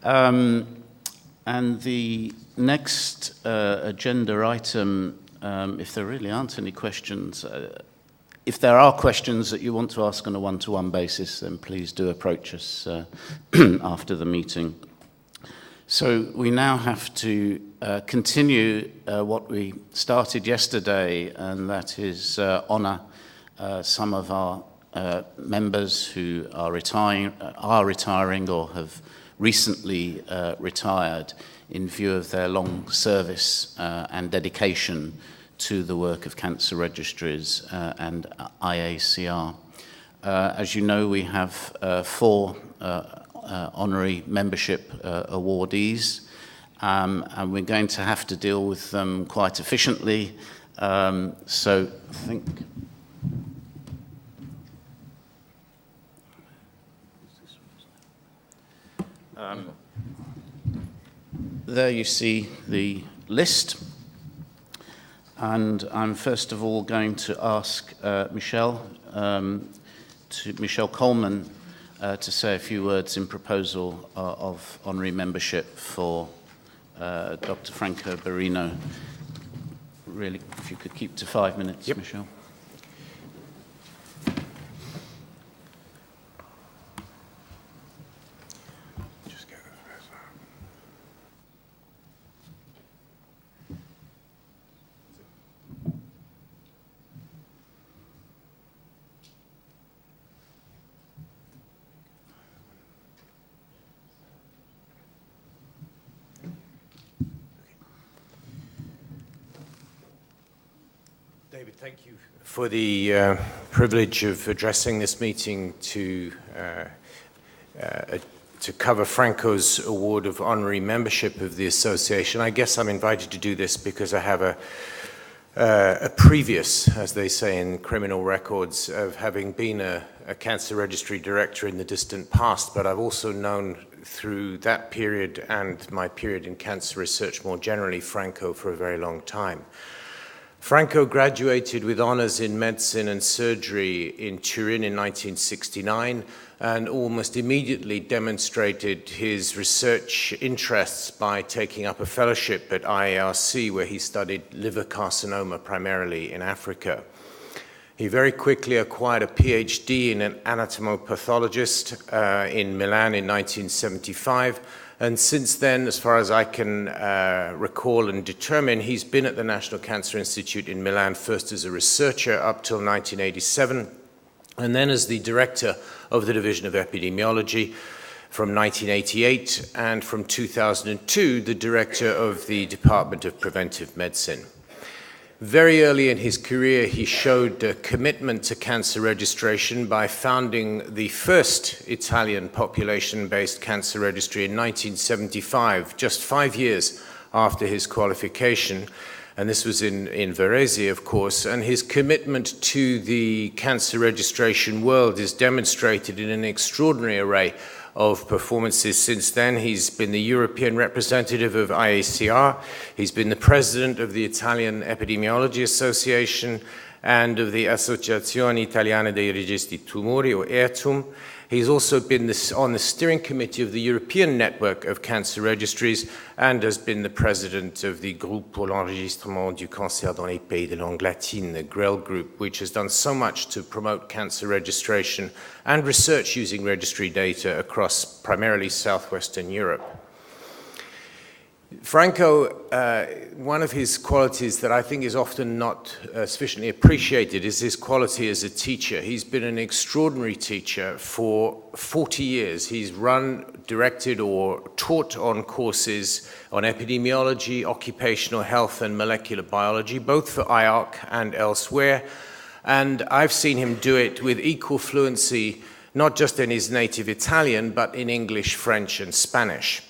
And the next agenda item, if there really aren't any questions, if there are questions that you want to ask on a one-to-one basis, then please do approach us after the meeting. So we now have to continue what we started yesterday, and that is honour some of our members who are retiring or have recently retired in view of their long service and dedication to the work of cancer registries and IACR. As you know, we have 4 honorary membership awardees, and we're going to have to deal with them quite efficiently. So I think there you see the list. And I'm first of all going to ask Michelle Coleman to say a few words in proposal of honorary membership for Dr. Franco Barino. Really, if you could keep to 5 minutes, yep. Michelle. David, thank you for the privilege of addressing this meeting to cover Franco's award of honorary membership of the association. I guess I'm invited to do this because I have a previous, as they say in criminal records, of having been a cancer registry director in the distant past, but I've also known through that period and my period in cancer research more generally Franco for a very long time. Franco graduated with honors in medicine and surgery in Turin in 1969 and almost immediately demonstrated his research interests by taking up a fellowship at IARC, where he studied liver carcinoma primarily in Africa. He very quickly acquired a PhD in an anatomopathologist in Milan in 1975. And since then, as far as I can recall and determine, he's been at the National Cancer Institute in Milan, first as a researcher up till 1987, and then as the director of the Division of Epidemiology, from 1988, and from 2002, the director of the Department of Preventive Medicine. Very early in his career, he showed a commitment to cancer registration by founding the first Italian population-based cancer registry in 1975, just 5 years after his qualification. And this was in Varese, of course, and his commitment to the cancer registration world is demonstrated in an extraordinary array of performances since then. He's been the European representative of IACR, he's been the president of the Italian Epidemiology Association and of the Associazione Italiana dei Registri Tumori, or ERTUM. He's also been on the steering committee of the European Network of Cancer Registries and has been the president of the Groupe pour l'enregistrement du cancer dans les pays de langue latine, the GREL group, which has done so much to promote cancer registration and research using registry data across primarily southwestern Europe. Franco, one of his qualities that I think is often not sufficiently appreciated is his quality as a teacher. He's been an extraordinary teacher for 40 years. He's run, directed, or taught on courses on epidemiology, occupational health, and molecular biology, both for IARC and elsewhere. And I've seen him do it with equal fluency, not just in his native Italian, but in English, French, and Spanish.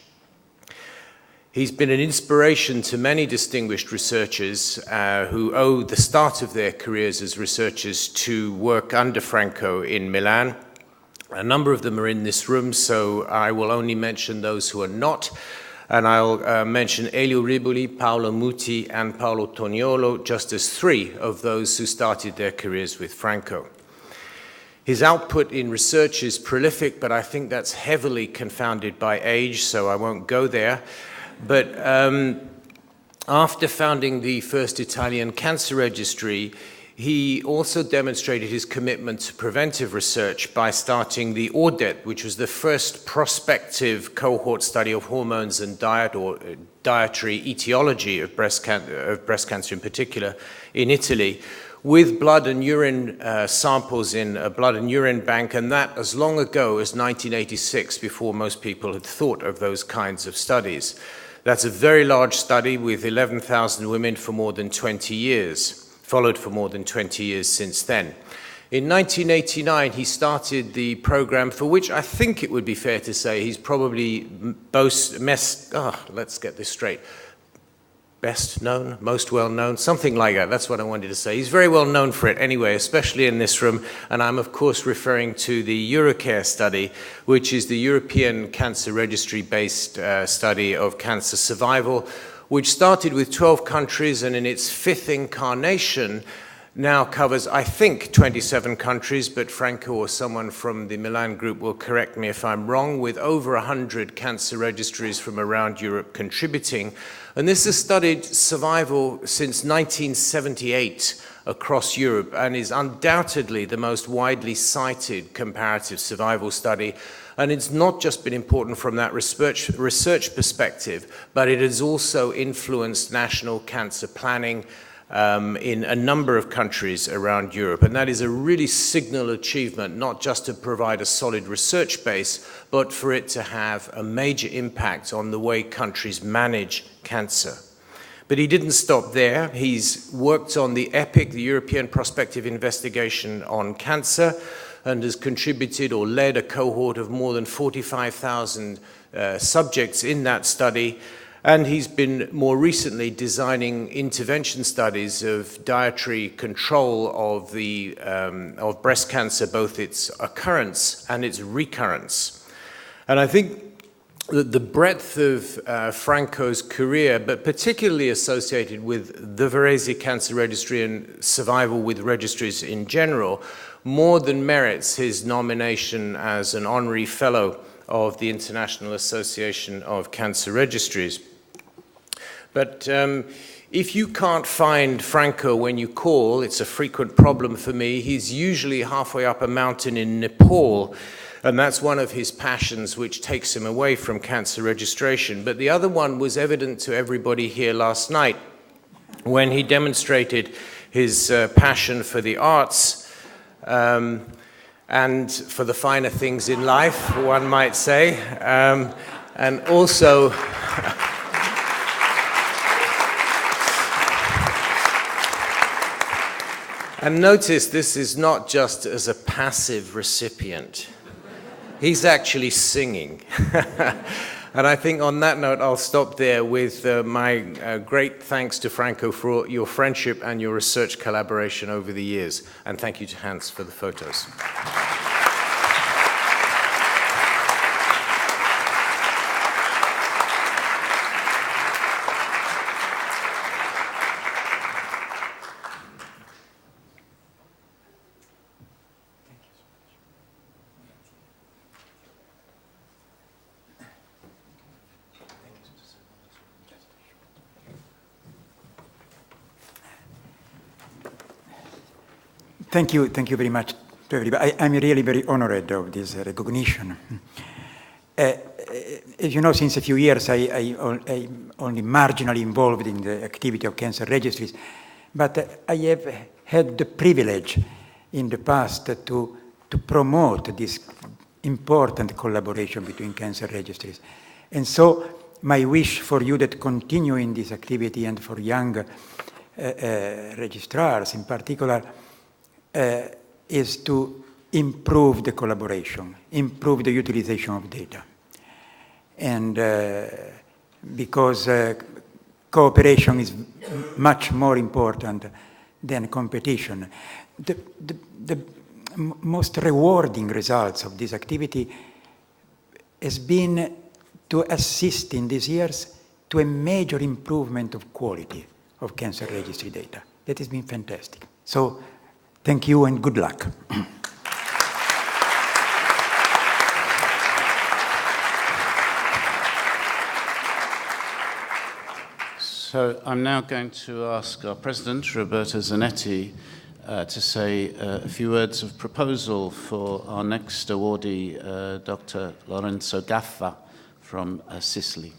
He's been an inspiration to many distinguished researchers who owe the start of their careers as researchers to work under Franco in Milan. A number of them are in this room, so I will only mention those who are not. And I'll mention Elio Riboli, Paolo Muti, and Paolo Toniolo, just as three of those who started their careers with Franco. His output in research is prolific, but I think that's heavily confounded by age, so I won't go there. But after founding the first Italian cancer registry, he also demonstrated his commitment to preventive research by starting the AUDET, which was the first prospective cohort study of hormones and diet or dietary etiology of breast cancer in particular in Italy, with blood and urine samples in a blood and urine bank, and that as long ago as 1986, before most people had thought of those kinds of studies. That's a very large study with 11,000 women for more than 20 years, followed for more than 20 years since then. In 1989, he started the program for which I think it would be fair to say he's probably let's get this straight. Best known, most well known, something like that. That's what I wanted to say. He's very well known for it anyway, especially in this room. And I'm, of course, referring to the EuroCare study, which is the European Cancer Registry-based study of cancer survival, which started with 12 countries and in its fifth incarnation now covers, I think, 27 countries, but Franco or someone from the Milan group will correct me if I'm wrong, with over 100 cancer registries from around Europe contributing. And this has studied survival since 1978 across Europe and is undoubtedly the most widely cited comparative survival study. And it's not just been important from that research perspective, but it has also influenced national cancer planning in a number of countries around Europe. And that is a really signal achievement, not just to provide a solid research base, but for it to have a major impact on the way countries manage cancer. But he didn't stop there. He's worked on the EPIC, the European Prospective Investigation on Cancer, and has contributed or led a cohort of more than 45,000 subjects in that study. And he's been more recently designing intervention studies of dietary control of breast cancer, both its occurrence and its recurrence. And I think that the breadth of Franco's career, but particularly associated with the Varese Cancer Registry and survival with registries in general, more than merits his nomination as an honorary fellow of the International Association of Cancer Registries. But if you can't find Franco when you call, it's a frequent problem for me. He's usually halfway up a mountain in Nepal, and that's one of his passions which takes him away from cancer registration. But the other one was evident to everybody here last night when he demonstrated his passion for the arts. and for the finer things in life, one might say. And also, and notice this is not just as a passive recipient. He's actually singing. And I think on that note, I'll stop there with my great thanks to Franco for your friendship and your research collaboration over the years. And thank you to Hans for the photos. Thank you very much to everybody. I'm really very honored of this recognition. As you know, since a few years, I'm only marginally involved in the activity of cancer registries, but I have had the privilege in the past to promote this important collaboration between cancer registries. And so my wish for you that continue in this activity and for young registrars in particular is to improve the collaboration, improve the utilization of data. And because cooperation is much more important than competition. The most rewarding results of this activity has been to assist in these years to a major improvement of quality of cancer registry data. That has been fantastic. So thank you and good luck. So I'm now going to ask our president, Roberta Zanetti, to say a few words of proposal for our next awardee, Dr. Lorenzo Gaffa from Sicily.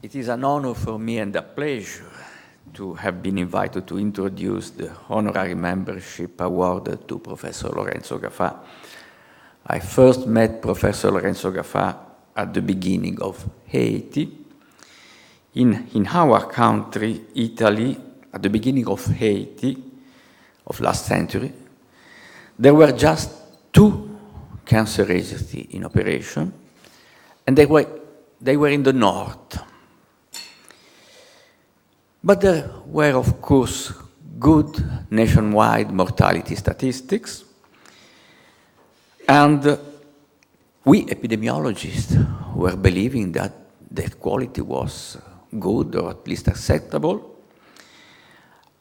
It is an honor for me and a pleasure to have been invited to introduce the honorary membership award to Professor Lorenzo Gaffa. I first met Professor Lorenzo Gaffa at the beginning of Haiti. In our country, Italy, at the beginning of Haiti, of last century, there were just 2 cancer registries in operation, and they were in the north. But there were, of course, good nationwide mortality statistics, and we epidemiologists were believing that their quality was good or at least acceptable,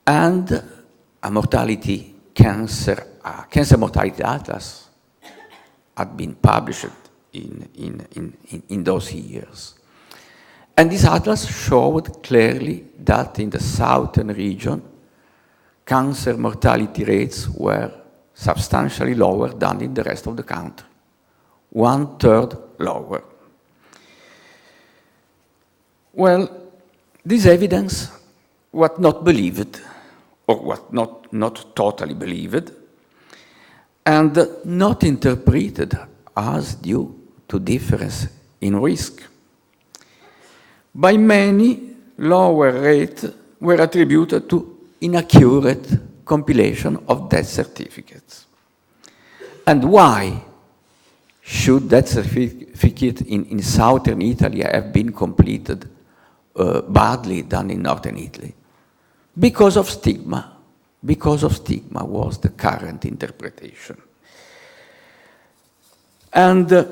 and a cancer mortality atlas had been published in those years. And this atlas showed clearly that in the southern region, cancer mortality rates were substantially lower than in the rest of the country, 1/3 lower. Well, this evidence was not believed, or was not totally believed, and not interpreted as due to difference in risk. By many, lower rates were attributed to inaccurate compilation of death certificates. And why should death certificate in southern Italy have been completed badly than in northern Italy? Because of stigma. Because of stigma was the current interpretation. And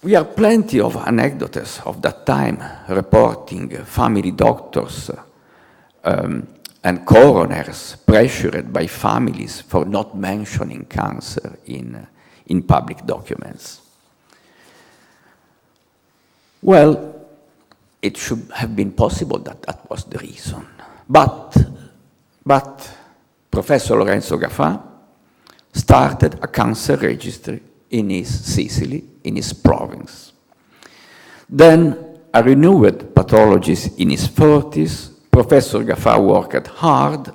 we have plenty of anecdotes of that time reporting family doctors and coroners pressured by families for not mentioning cancer in public documents. Well, it should have been possible that that was the reason. But Professor Lorenzo Gaffa started a cancer registry in his Sicily, in his province. Then, a renewed pathologist in his 40s, Professor Gaffa worked hard,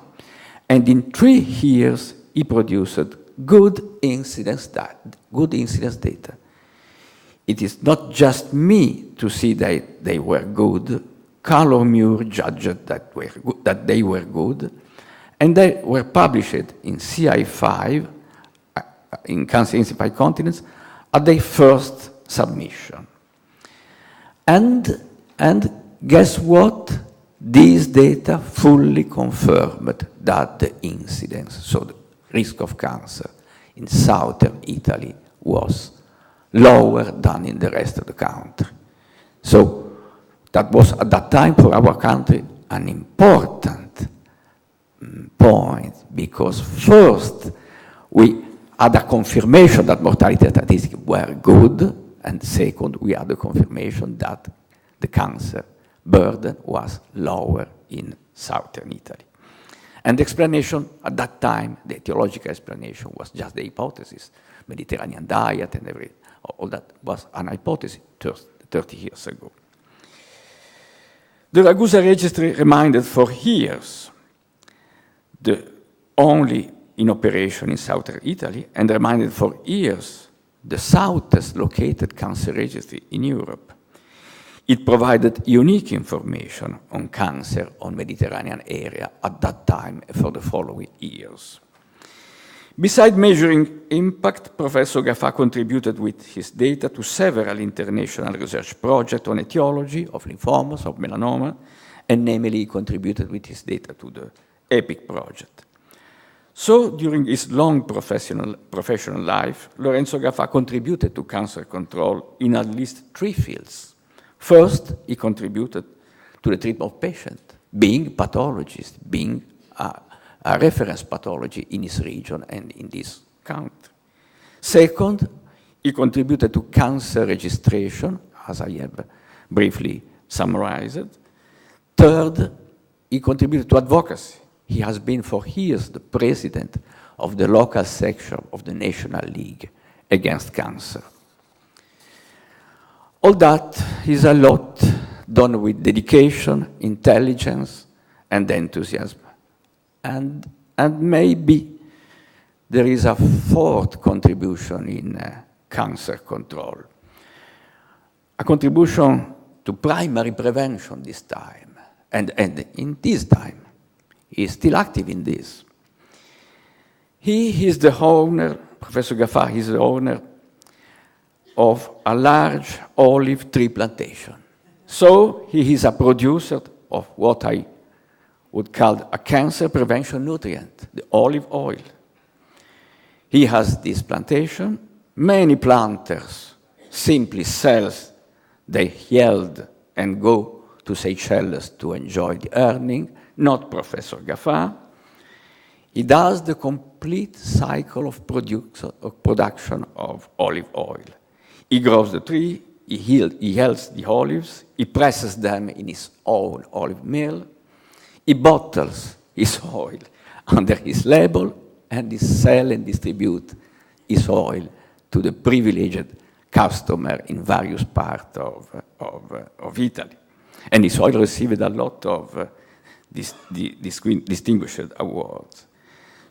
and in 3 years he produced good incidence data. It is not just me to see that they were good. Carlo Muir judged that they were good, and they were published in CI5, in Cancer in 5 Continents, at their first submission. And guess what? These data fully confirmed that the incidence, so the risk of cancer in southern Italy, was lower than in the rest of the country. So that was at that time for our country an important point, because first we had a confirmation that mortality statistics were good, and second we had a confirmation that the cancer burden was lower in southern Italy. And the explanation at that time, the etiological explanation, was just the hypothesis. Mediterranean diet and all that was an hypothesis 30 years ago. The Ragusa registry remained for years the only in operation in southern Italy, and remained for years the southest located cancer registry in Europe. It provided unique information on cancer on Mediterranean area at that time for the following years. Besides measuring impact, Professor Gaffah contributed with his data to several international research projects on etiology of lymphomas, of melanoma, and namely he contributed with his data to the EPIC project. So during his long professional life, Lorenzo Gaffah contributed to cancer control in at least 3 fields. First, he contributed to the treatment of patients, being pathologist, being a reference pathology in his region and in this country. Second, he contributed to cancer registration, as I have briefly summarized. Third, he contributed to advocacy. He has been for years the president of the local section of the National League Against Cancer. All that is a lot done with dedication, intelligence, and enthusiasm. And maybe there is a fourth contribution in cancer control, a contribution to primary prevention this time. And in this time, he is still active in this. He is the owner, Professor Gaffah is the owner of a large olive tree plantation. So he is a producer of what I would call a cancer prevention nutrient, the olive oil. He has this plantation. Many planters simply sell their yield and go to Seychelles to enjoy the earning, not Professor Gaffah. He does the complete cycle of production of olive oil. He grows the tree, he yields the olives, he presses them in his own olive mill, he bottles his oil under his label, and he sells and distributes his oil to the privileged customer in various parts of Italy. And his oil received a lot of distinguished awards.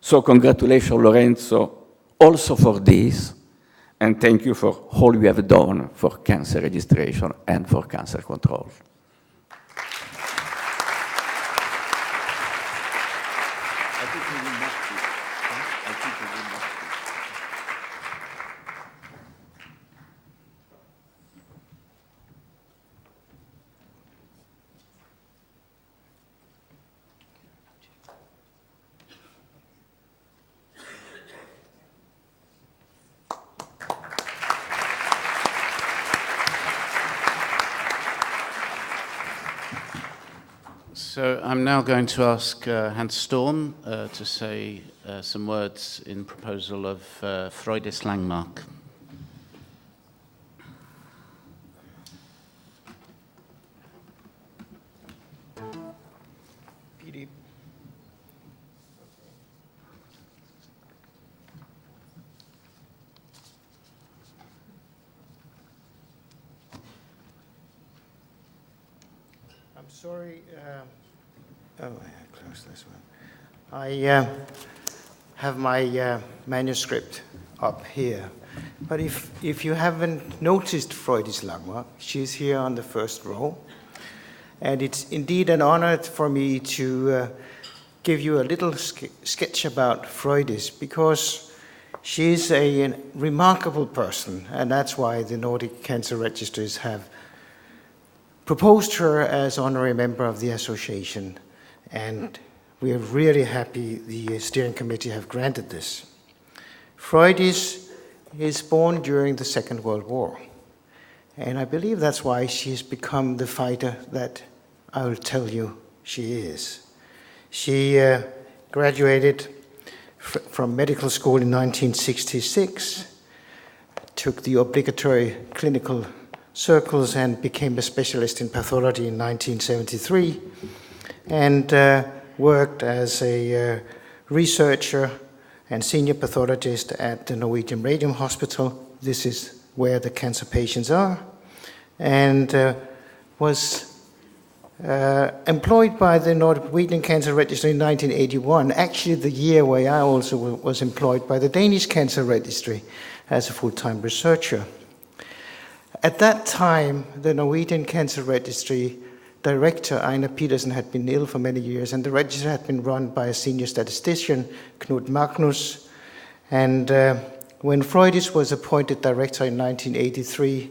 So congratulations, Lorenzo, also for this, and thank you for all you have done for cancer registration and for cancer control. So I'm now going to ask Hans Storm to say some words in proposal of Freudius Langmark. I'm sorry. Oh, I closed this one. I have my manuscript up here. But if you haven't noticed Freudi's Langmar, she's here on the first row. And it's indeed an honor for me to give you a little sketch about Freudis, because she's a remarkable person, and that's why the Nordic Cancer Registries have proposed her as honorary member of the association, and we are really happy the steering committee have granted this. Freudis is born during the Second World War, and I believe that's why she's become the fighter that I will tell you she is. She graduated from medical school in 1966, took the obligatory clinical circles and became a specialist in pathology in 1973, and worked as a researcher and senior pathologist at the Norwegian Radium Hospital. This is where the cancer patients are, and was employed by the Norwegian Cancer Registry in 1981, actually the year where I also was employed by the Danish Cancer Registry as a full-time researcher. At that time, the Norwegian Cancer Registry director, Einar Petersen, had been ill for many years, and the registry had been run by a senior statistician, Knut Magnus. And when Freudis was appointed director in 1983,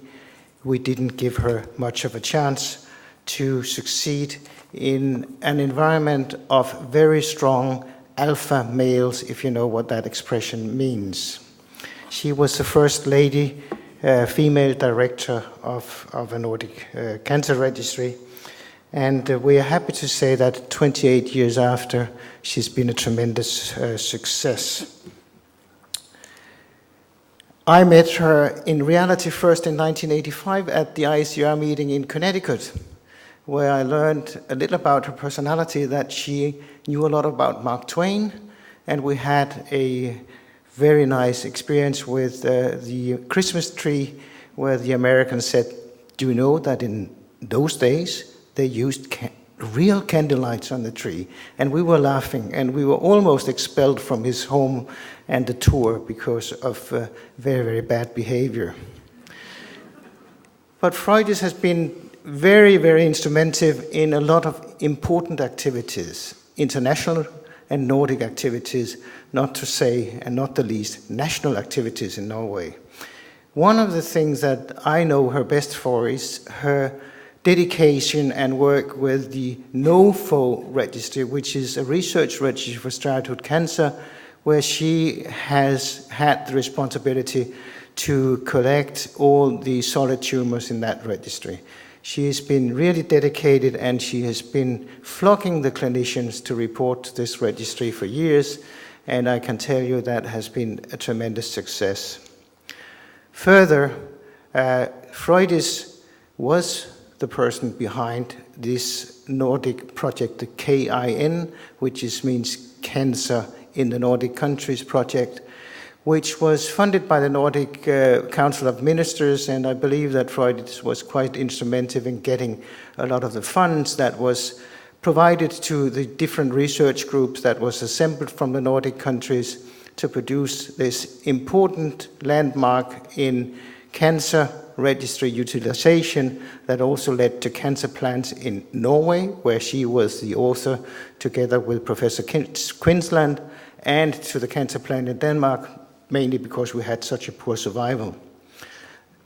we didn't give her much of a chance to succeed in an environment of very strong alpha males, if you know what that expression means. She was the first lady, female director of a Nordic Cancer Registry, and we are happy to say that 28 years after, she's been a tremendous success. I met her in reality first in 1985 at the ICR meeting in Connecticut, where I learned a little about her personality, that she knew a lot about Mark Twain, and we had a very nice experience with the Christmas tree, where the Americans said, do you know that in those days they used real candlelights on the tree? And we were laughing, and we were almost expelled from his home and the tour because of very, very bad behavior. But Freudis has been very, very instrumental in a lot of important activities, international and Nordic activities, not to say, and not the least, national activities in Norway. One of the things that I know her best for is her dedication and work with the NOFO registry, which is a research registry for childhood cancer, where she has had the responsibility to collect all the solid tumors in that registry. She has been really dedicated, and she has been flocking the clinicians to report to this registry for years, and I can tell you that has been a tremendous success. Further, Freudis was the person behind this Nordic project, the KIN, which means Cancer in the Nordic Countries project, which was funded by the Nordic Council of Ministers, and I believe that Freudis was quite instrumental in getting a lot of the funds that was provided to the different research groups that was assembled from the Nordic countries to produce this important landmark in cancer registry utilization that also led to cancer plans in Norway, where she was the author together with Professor Queensland, and to the cancer plan in Denmark, mainly because we had such a poor survival.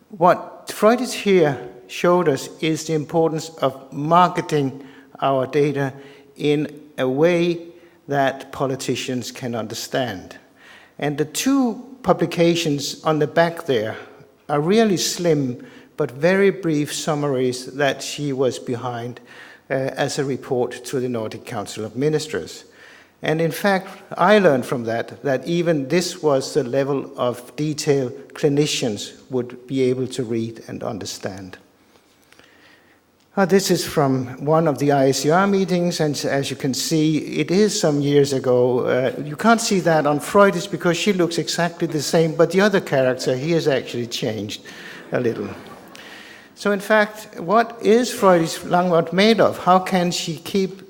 What Freudis here showed us is the importance of marketing our data in a way that politicians can understand. And the two publications on the back there are really slim, but very brief summaries that she was behind as a report to the Nordic Council of Ministers. And in fact, I learned from that even this was the level of detail clinicians would be able to read and understand. This is from one of the ICR meetings, and as you can see, it is some years ago. You can't see that on Freudis because she looks exactly the same, but the other character, he has actually changed a little. So in fact, what is Freudi's Langmar made of? How can she keep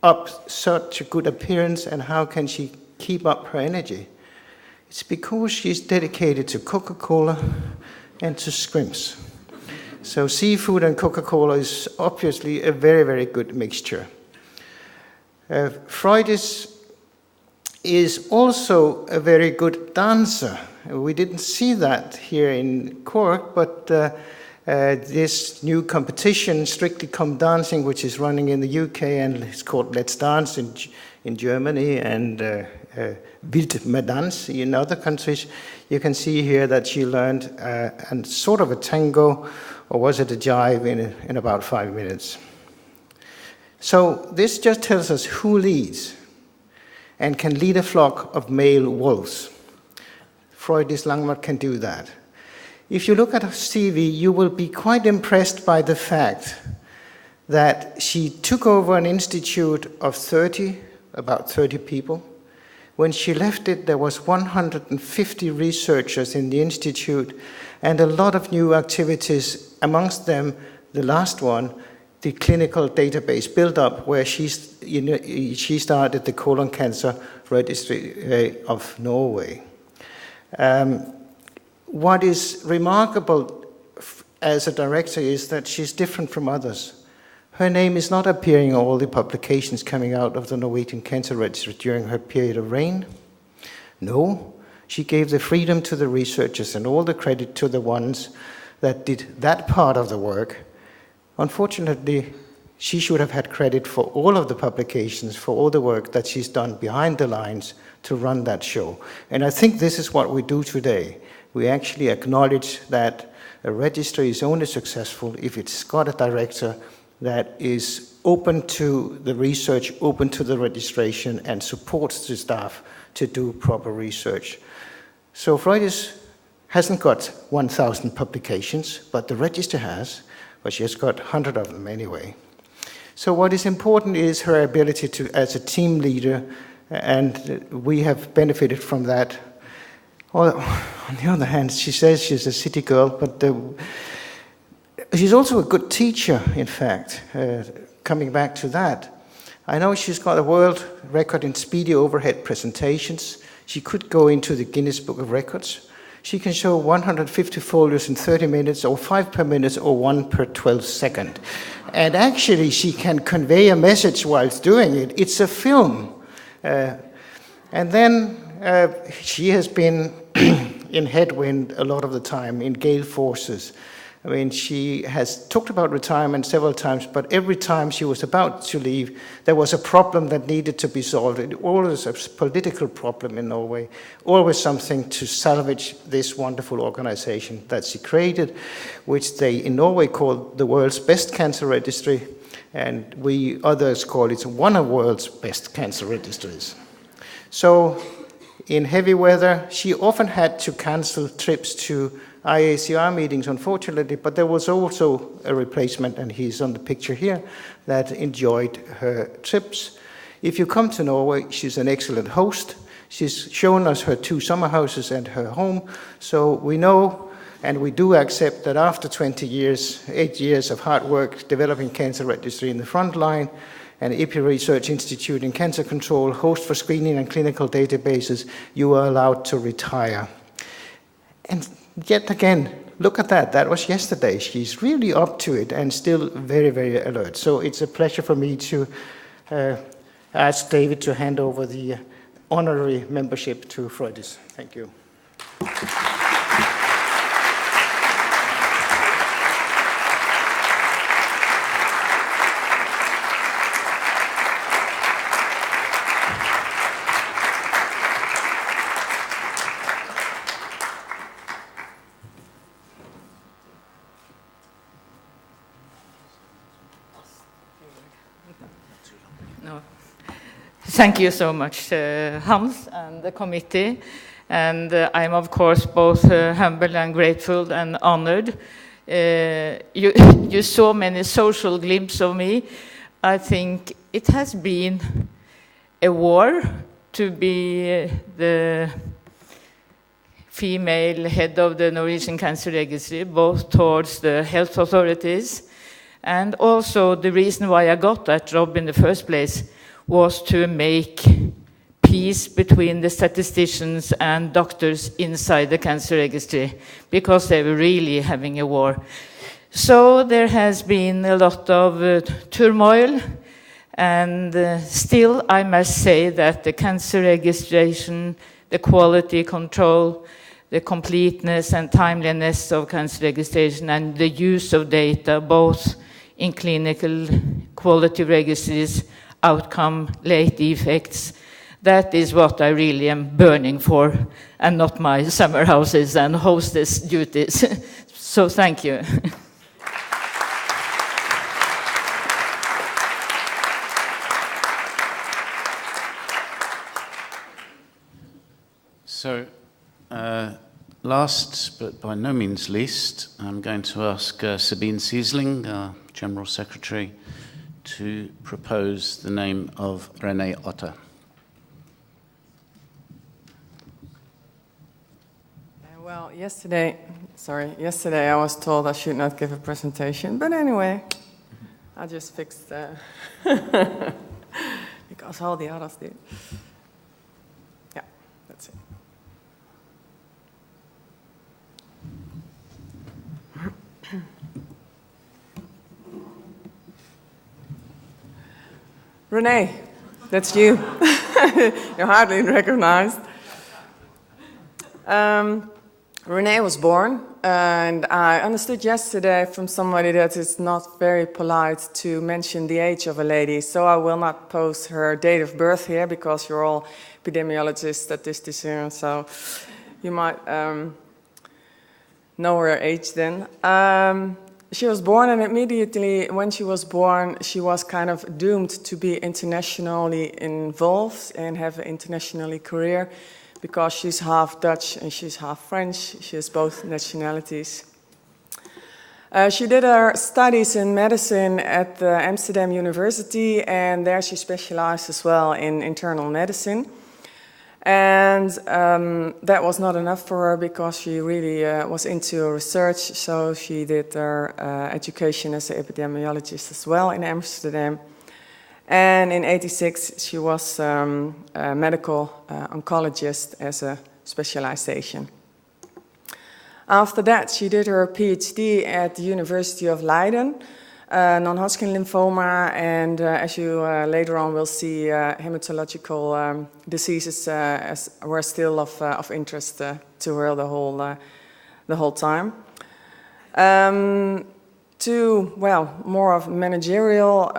up such a good appearance, and how can she keep up her energy? It's because she's dedicated to Coca-Cola and to scrimps. So seafood and Coca-Cola is obviously a very, very good mixture. Freudis is also a very good dancer. We didn't see that here in Cork, but this new competition, Strictly Come Dancing, which is running in the UK and it's called Let's Dance in Germany and Wild Med Dans in other countries, you can see here that she learned and sort of a tango, or was it a jive, in about 5 minutes. So this just tells us who leads and can lead a flock of male wolves. Freudis Langmuir can do that. If you look at her CV, you will be quite impressed by the fact that she took over an institute of about 30 people. When she left it, there was 150 researchers in the institute and a lot of new activities, amongst them the last one, the clinical database build-up, where she started the colon cancer registry of Norway. What is remarkable as a director is that she's different from others. Her name is not appearing in all the publications coming out of the Norwegian Cancer Registry during her period of reign. No, she gave the freedom to the researchers and all the credit to the ones that did that part of the work. Unfortunately, she should have had credit for all of the publications, for all the work that she's done behind the lines to run that show. And I think this is what we do today. We actually acknowledge that a registry is only successful if it's got a director that is open to the research, open to the registration, and supports the staff to do proper research. So Freudis hasn't got 1,000 publications, but the register has, but she has got 100 of them anyway. So what is important is her ability to, as a team leader, and we have benefited from that. Well, on the other hand, she says she's a city girl, but she's also a good teacher, in fact, coming back to that. I know she's got a world record in speedy overhead presentations. She could go into the Guinness Book of Records. She can show 150 folios in 30 minutes, or 5 per minute, or 1 per 12 second. And actually, she can convey a message whilst doing it. It's a film. And then she has been in headwind a lot of the time, in gale forces. I mean, she has talked about retirement several times, but every time she was about to leave, there was a problem that needed to be solved. It always a political problem in Norway, always something to salvage this wonderful organization that she created, which they in Norway call the world's best cancer registry, and we others call it one of the world's best cancer registries. So in heavy weather, she often had to cancel trips to IACR meetings, unfortunately, but there was also a replacement, and he's on the picture here, that enjoyed her trips. If you come to Norway, she's an excellent host. She's shown us her 2 summer houses and her home, so we know and we do accept that after 20 years, 8 years of hard work developing cancer registry in the front line, and IPI Research Institute in Cancer Control, host for screening and clinical databases, you are allowed to retire. And yet again, look at that. That was yesterday. She's really up to it and still very, very alert. So it's a pleasure for me to ask David to hand over the honorary membership to Freudis. Thank you. No. Thank you so much, Hans and the committee. And I'm, of course, both humble and grateful and honored. You saw many social glimpses of me. I think it has been a war to be the female head of the Norwegian Cancer Registry, both towards the health authorities, and also the reason why I got that job in the first place was to make peace between the statisticians and doctors inside the cancer registry, because they were really having a war. So there has been a lot of turmoil, and still I must say that the cancer registration, the quality control, the completeness and timeliness of cancer registration, and the use of data, both in clinical quality registries, outcome, late effects, that is what I really am burning for, and not my summer houses and hostess duties. So thank you. So, last but by no means least, I'm going to ask Sabine Siesling, our General Secretary, to propose the name of René Otter. Well, yesterday I was told I should not give a presentation, but anyway, I just fixed because all the others did. Yeah, that's it. René, that's you. You're hardly recognized. René was born, and I understood yesterday from somebody that it's not very polite to mention the age of a lady, so I will not post her date of birth here, because you're all epidemiologists, statisticians, so you might know her age then. She was born, and immediately when she was born, she was kind of doomed to be internationally involved and have an international career, because she's half Dutch and she's half French. She has both nationalities. She did her studies in medicine at the Amsterdam University, and there she specialized as well in internal medicine. And that was not enough for her, because she really was into research, so she did her education as an epidemiologist as well in Amsterdam. And in '86 she was a medical oncologist as a specialization. After that she did her PhD at the University of Leiden, non-Hodgkin lymphoma, and as you later on will see, hematological diseases were still of interest to her the whole time. To, well, more of managerial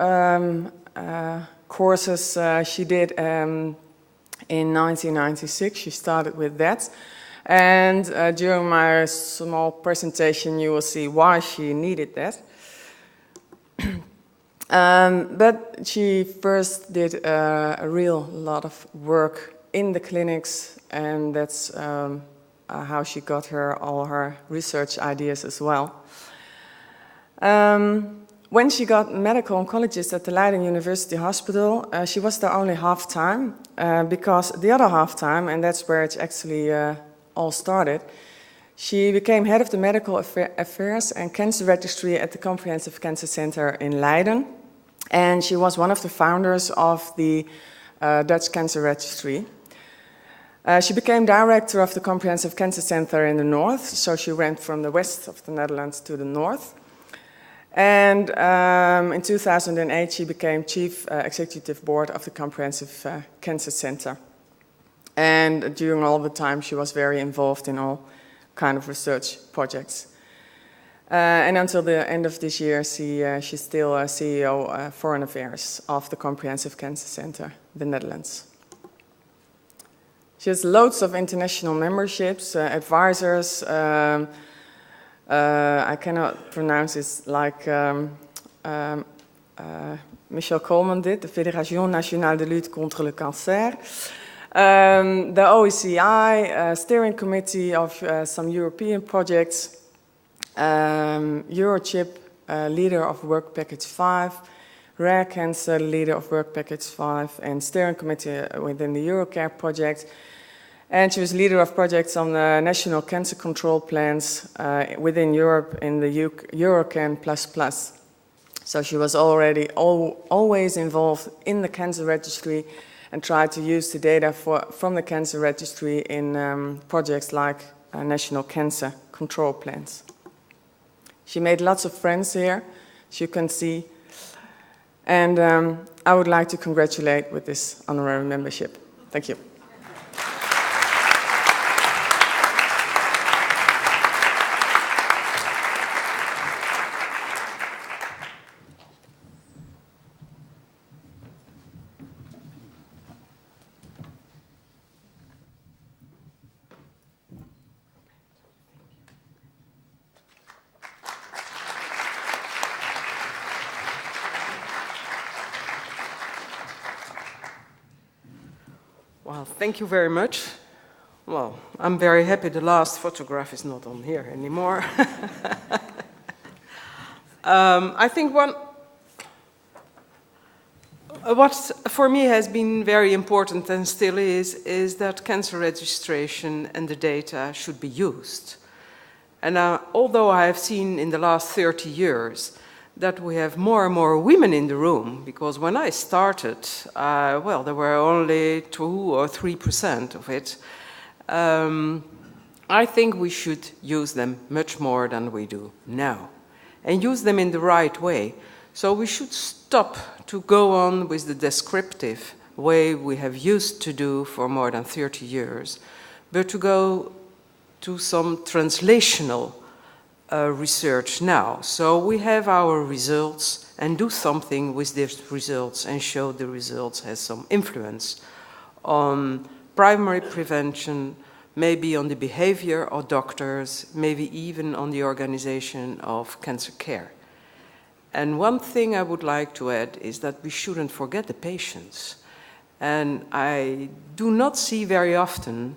courses she did in 1996. She started with that. And during my small presentation you will see why she needed that. But she first did a real lot of work in the clinics, and that's how she got all her research ideas as well. When she got medical oncologist at the Leiden University Hospital, she was there only half-time, because the other half-time, and that's where it actually all started, she became head of the medical affairs and cancer registry at the Comprehensive Cancer Center in Leiden, and she was one of the founders of the Dutch Cancer Registry. She became director of the Comprehensive Cancer Center in the north, so she went from the west of the Netherlands to the north. And in 2008 she became chief executive board of the Comprehensive Cancer Center. And during all the time she was very involved in all kind of research projects. And until the end of this year, she's still CEO Foreign Affairs of the Comprehensive Cancer Center, the Netherlands. She has loads of international memberships, advisors. I cannot pronounce it like Michel Coleman did, the Fédération Nationale de Lutte contre le Cancer. The OECI, steering committee of some European projects, Eurochip, leader of Work Package 5, Rare Cancer, leader of Work Package 5, and steering committee within the Eurocare project. And she was leader of projects on the national cancer control plans within Europe in the Eurocan++. So she was already always involved in the cancer registry and try to use the data from the cancer registry in projects like national cancer control plans. She made lots of friends here, as you can see, and I would like to congratulate with this honorary membership. Thank you. Well, thank you very much. Well, I'm very happy the last photograph is not on here anymore. I think what for me has been very important and still is that cancer registration and the data should be used. And although I have seen in the last 30 years that we have more and more women in the room, because when I started, well, there were only 2 or 3% of it. I think we should use them much more than we do now, and use them in the right way. So we should stop to go on with the descriptive way we have used to do for more than 30 years, but to go to some translational research now. So we have our results and do something with these results and show the results has some influence on primary prevention, maybe on the behavior of doctors, maybe even on the organization of cancer care. And one thing I would like to add is that we shouldn't forget the patients. And I do not see very often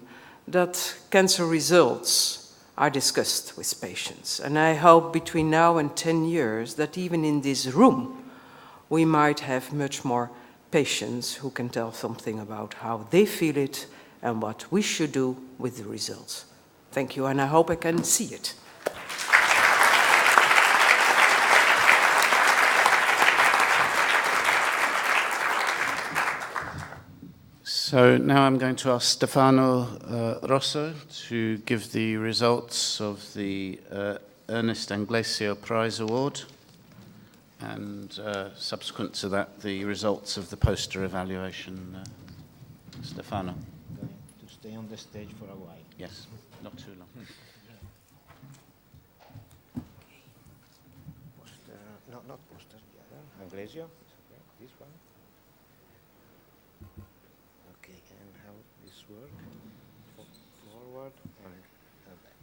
that cancer results are discussed with patients. And I hope between now and 10 years that even in this room, we might have much more patients who can tell something about how they feel it and what we should do with the results. Thank you, and I hope I can see it. So now I'm going to ask Stefano Rosso to give the results of the Ernest Anglesio Prize Award, and subsequent to that, the results of the poster evaluation. Stefano. Going to stay on the stage for a while. Yes, not too long. Poster, no, not poster, the other. Anglesio, okay, this one. Okay, and how this work? Forward and back.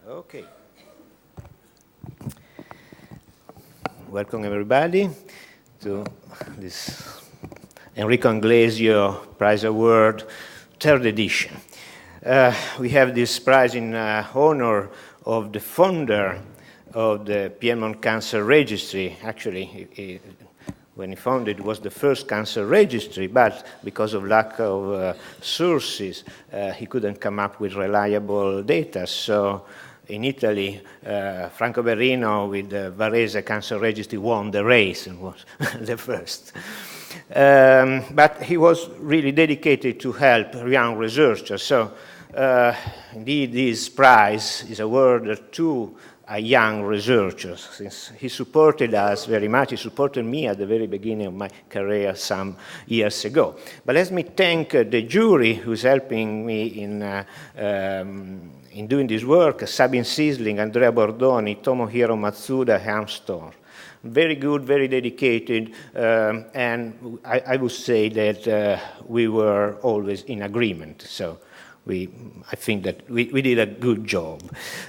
Okay. Welcome everybody to this Enrico Anglesio Prize Award, 3rd edition. We have this prize in honor of the founder of the Piedmont Cancer Registry. Actually, when he founded, it was the first cancer registry, but because of lack of sources, he couldn't come up with reliable data. So in Italy, Franco Berrino with the Varese Cancer Registry won the race and was the first. But he was really dedicated to help young researchers. So indeed, this prize is awarded to a young researcher, since he supported us very much. He supported me at the very beginning of my career some years ago. But let me thank the jury who's helping me in doing this work: Sabine Sisling, Andrea Bordoni, Tomohiro Matsuda, Hans Thor. Very good, very dedicated, and I would say that we were always in agreement. So I think that we did a good job.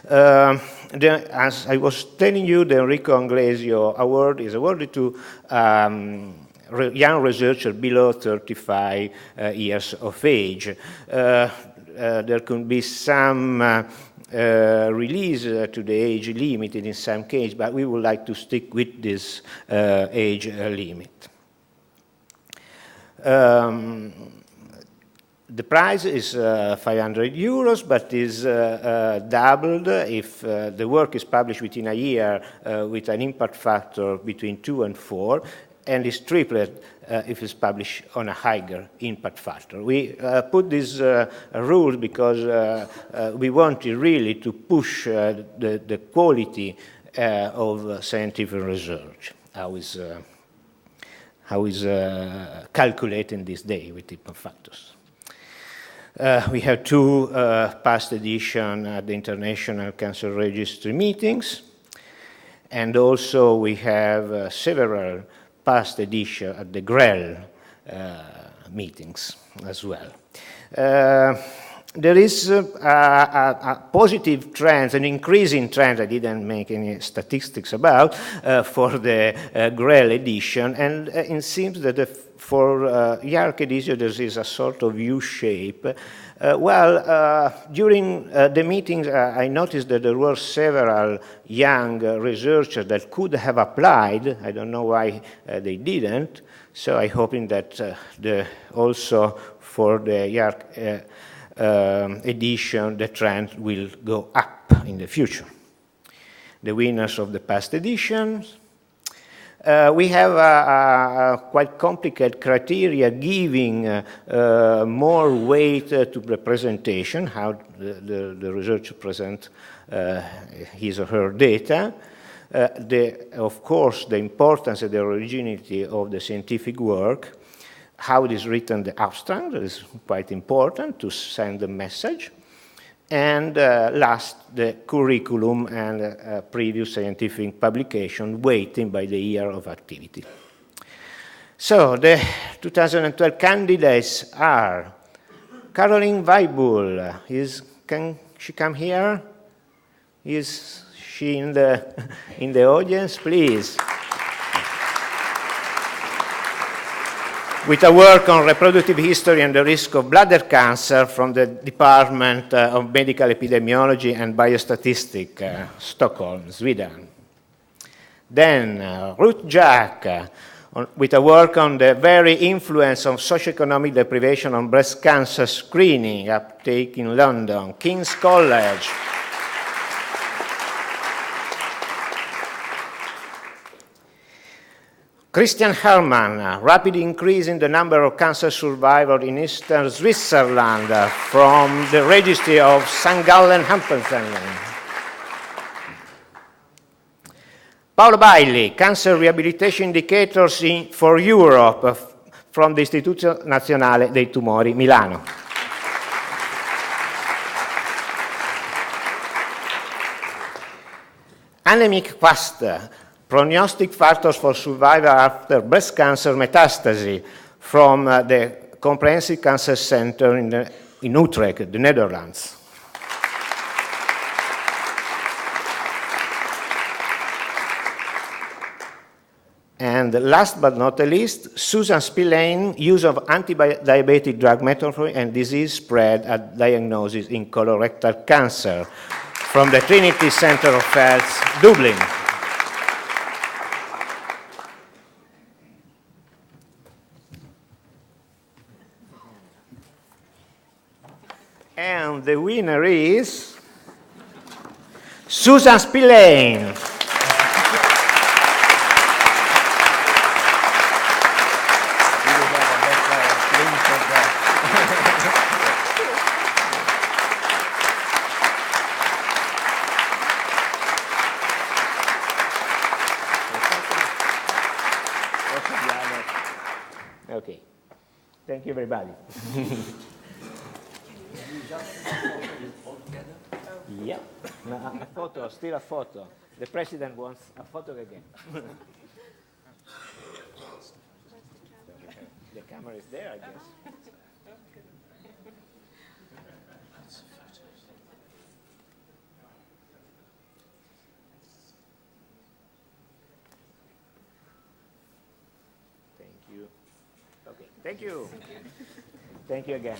As I was telling you, the Enrico Anglesio Award is awarded to young researchers below 35 years of age. There could be some release to the age limited in some cases, but we would like to stick with this age limit. The prize is 500 euros, but is doubled if the work is published within a year with an impact factor between 2 and 4. and is tripled if it's published on a higher impact factor. We put this rule because we wanted really to push the quality of scientific research. How is calculating this day with impact factors. We have 2 past editions at the International Cancer Registry meetings, and also we have several past editions at the GREL meetings as well. There is a positive trend, an increasing trend, I didn't make any statistics about, for the GREL edition, and it seems that for YARC edition there is a sort of U-shape. During the meetings I noticed that there were several young researchers that could have applied. I don't know why they didn't, so I'm hoping that also for the YARC edition, the trend will go up in the future. The winners of the past editions. We have a quite complicated criteria giving more weight to representation, how the researcher presents his or her data. Of course, the importance and the originality of the scientific work, how it is written, the abstract, that is quite important to send the message. And last, the curriculum and previous scientific publication weighting by the year of activity. So the 2012 candidates are Caroline Weibul. Can she come here? Is she in the audience? Please. With a work on reproductive history and the risk of bladder cancer from the Department of Medical Epidemiology and Biostatistics, Stockholm, Sweden. Then Ruth Jack, with a work on the very influence of socioeconomic deprivation on breast cancer screening, uptake in London, King's College. Christian Hermann, rapid increase in the number of cancer survivors in eastern Switzerland from the registry of St. Gallen, Hampelsen. Paolo Bailly, cancer rehabilitation indicators for Europe from the Istituto Nazionale dei Tumori, Milano. Annemiek Quast, prognostic factors for survival after breast cancer metastasis from the Comprehensive Cancer Center in Utrecht, the Netherlands. And last but not least, Susan Spillane, use of anti-diabetic drug metformin and disease spread at diagnosis in colorectal cancer from the Trinity Center of Health, Dublin. And the winner is Susan Spillane. Okay. Thank you, everybody. Yeah, a photo, still a photo. The president wants a photo again. The camera is there, I guess. Thank you. Okay, thank you. Thank you again.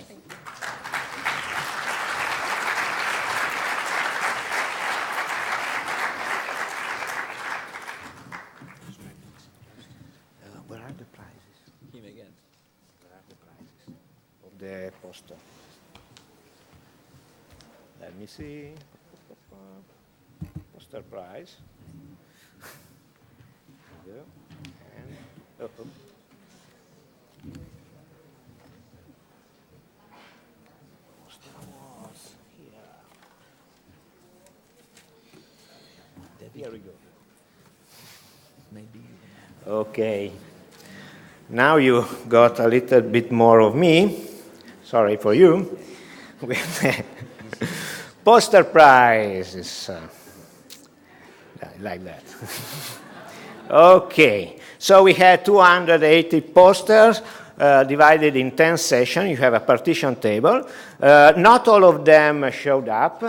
Where are the prizes? Him again. Where are the prizes of the poster? Let me see. Poster prize. There you go. And Here we go. Okay. Now you got a little bit more of me. Sorry for you. Poster prize is like that. Okay. So we had 280 posters. Divided in 10 sessions. You have a partition table. Not all of them showed up.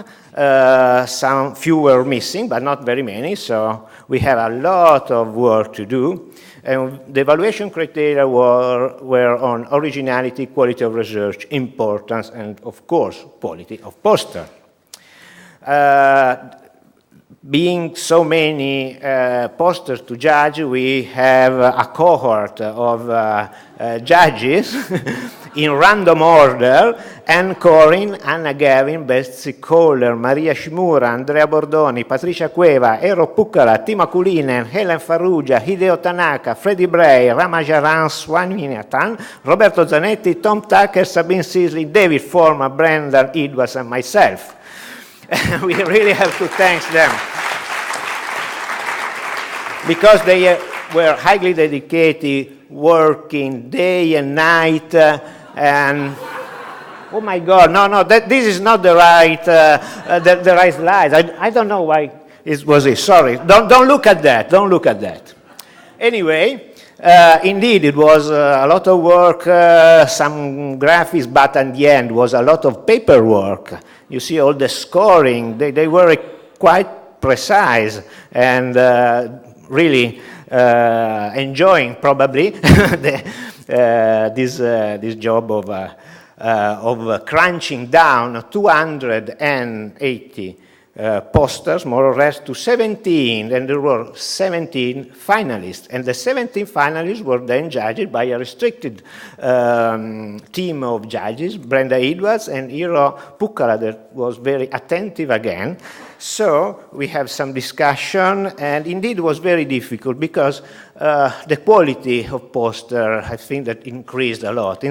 Some few were missing, but not very many. So we have a lot of work to do. And the evaluation criteria were on originality, quality of research, importance, and of course, quality of poster. Being so many posters to judge, we have a cohort of judges in random order: Anne Corin, Anna Gavin, Betsy Kohler, Maria Shimura, Andrea Bordoni, Patricia Cueva, Eero Pukkala, Timo Kulinen, Helen Farrugia, Hideo Tanaka, Freddie Bray, Ramajaran Swaminathan, Roberto Zanetti, Tom Tucker, Sabine Sisley, David Forman, Brendan Edwards, and myself. We really have to thank them because they were highly dedicated, working day and night, and oh my God, no, this is not the right slide. I don't know why it was it. Sorry, don't look at that. Don't look at that. Anyway. Indeed, it was a lot of work, some graphics, but at the end was a lot of paperwork. You see all the scoring, they were quite precise and really enjoying probably this job of crunching down 280 posters, more or less, to 17, and there were 17 finalists. And the 17 finalists were then judged by a restricted team of judges, Brenda Edwards and Eero Pukkala, that was very attentive again. So we have some discussion, and indeed it was very difficult because the quality of poster, I think, that increased a lot.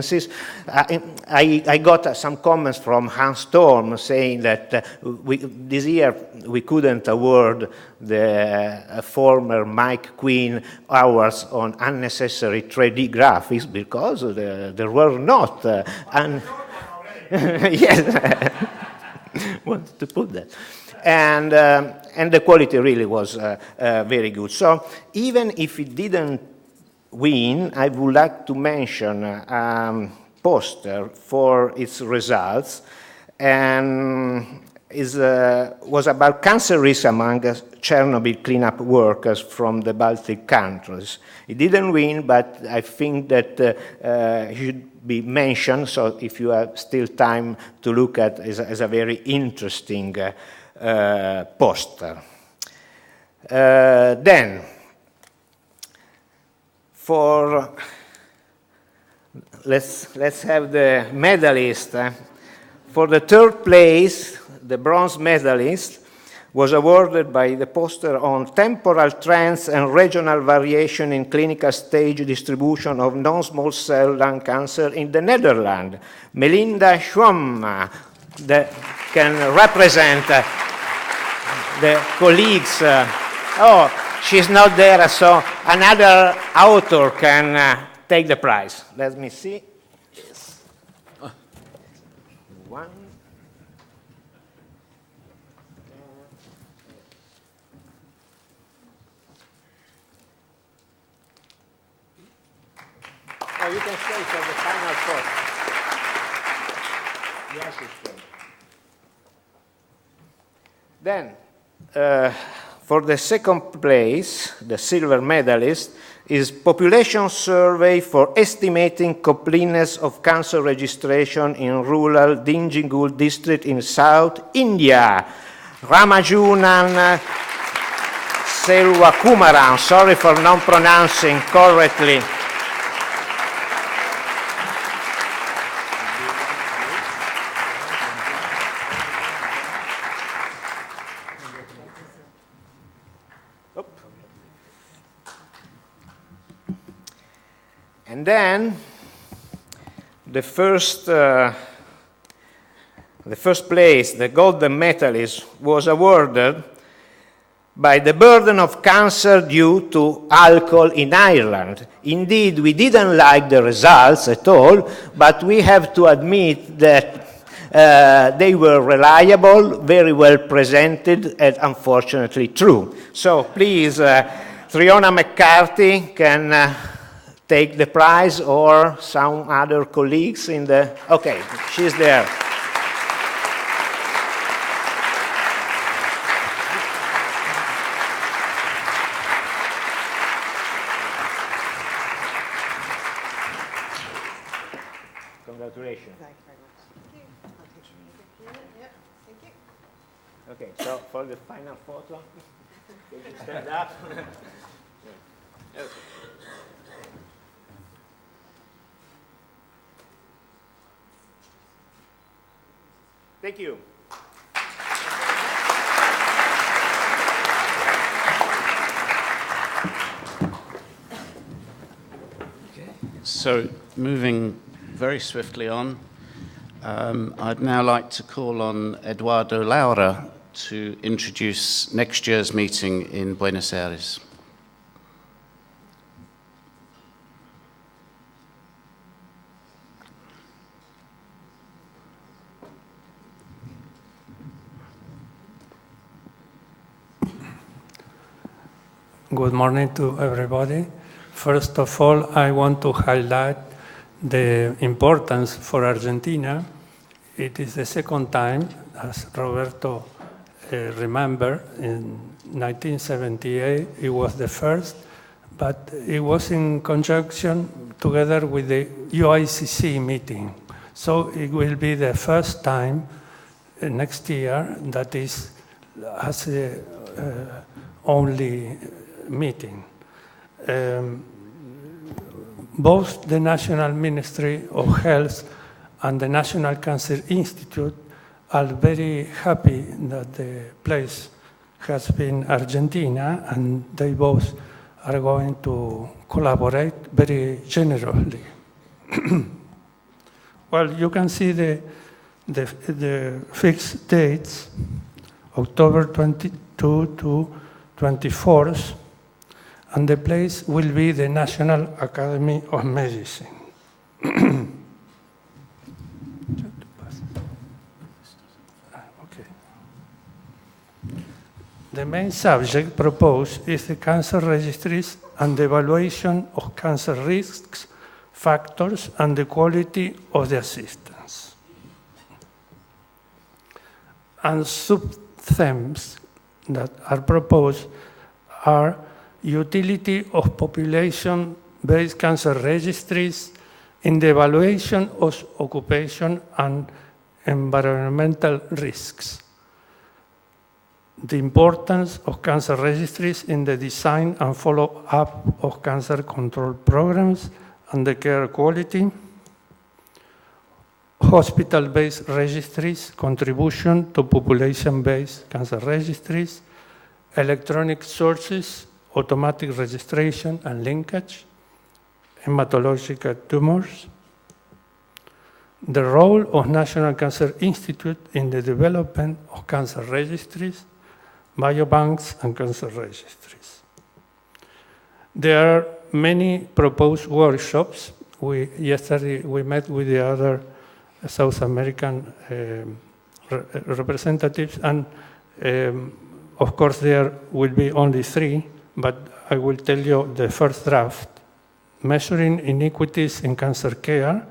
I got some comments from Hans Storm saying that this year we couldn't award the former Mike Queen awards on unnecessary 3D graphics because there were not. Yes, wanted to put that. And the quality really was very good. So even if it didn't win, I would like to mention a poster for its results, and was about cancer risk among Chernobyl cleanup workers from the Baltic countries. It didn't win, but I think that it should be mentioned. So if you have still time to look at, as a very interesting poster. Then, let's have the medalist. For the third place, the bronze medalist was awarded by the poster on temporal trends and regional variation in clinical stage distribution of non-small cell lung cancer in the Netherlands. Melinda Schwamm, that can represent the colleagues. Oh, she's not there, so another author can take the prize. Let me see. Yes. One. Oh, you can stay for the final thought. Yes, it's good. Then, for the second place, the silver medalist, is Population Survey for Estimating Completeness of Cancer Registration in Rural Dinjingul District in South India. Ramajunan Selvakumaran, sorry for not pronouncing correctly. And then the first place, the golden medalist, was awarded by the burden of cancer due to alcohol in Ireland. Indeed, we didn't like the results at all, but we have to admit that they were reliable, very well presented, and unfortunately true. So please, Triona McCarthy can take the prize, or some other colleagues in the... Okay, she's there. Congratulations. Thank you very much. Thank you. Okay, so for the final photo, can you stand up? Okay. Thank you. So, moving very swiftly on, I'd now like to call on Eduardo Laura to introduce next year's meeting in Buenos Aires. Good morning to everybody. First of all, I want to highlight the importance for Argentina. It is the second time, as Roberto remembered, in 1978, it was the first, but it was in conjunction together with the UICC meeting. So it will be the first time next year that is as a only meeting. Both the National Ministry of Health and the National Cancer Institute are very happy that the place has been Argentina, and they both are going to collaborate very generously. Well, you can see the fixed dates, October 22 to 24th, and the place will be the National Academy of Medicine. Okay. The main subject proposed is the cancer registries and the evaluation of cancer risks, factors, and the quality of the assistance. And sub-themes that are proposed are utility of population-based cancer registries in the evaluation of occupation and environmental risks, the importance of cancer registries in the design and follow-up of cancer control programs and the care quality, hospital-based registries, contribution to population-based cancer registries, electronic sources, automatic registration and linkage, hematological tumors, the role of National Cancer Institute in the development of cancer registries, biobanks, and cancer registries. There are many proposed workshops. Yesterday we met with the other South American representatives, and of course there will be only 3, but I will tell you the first draft: measuring inequities in cancer care,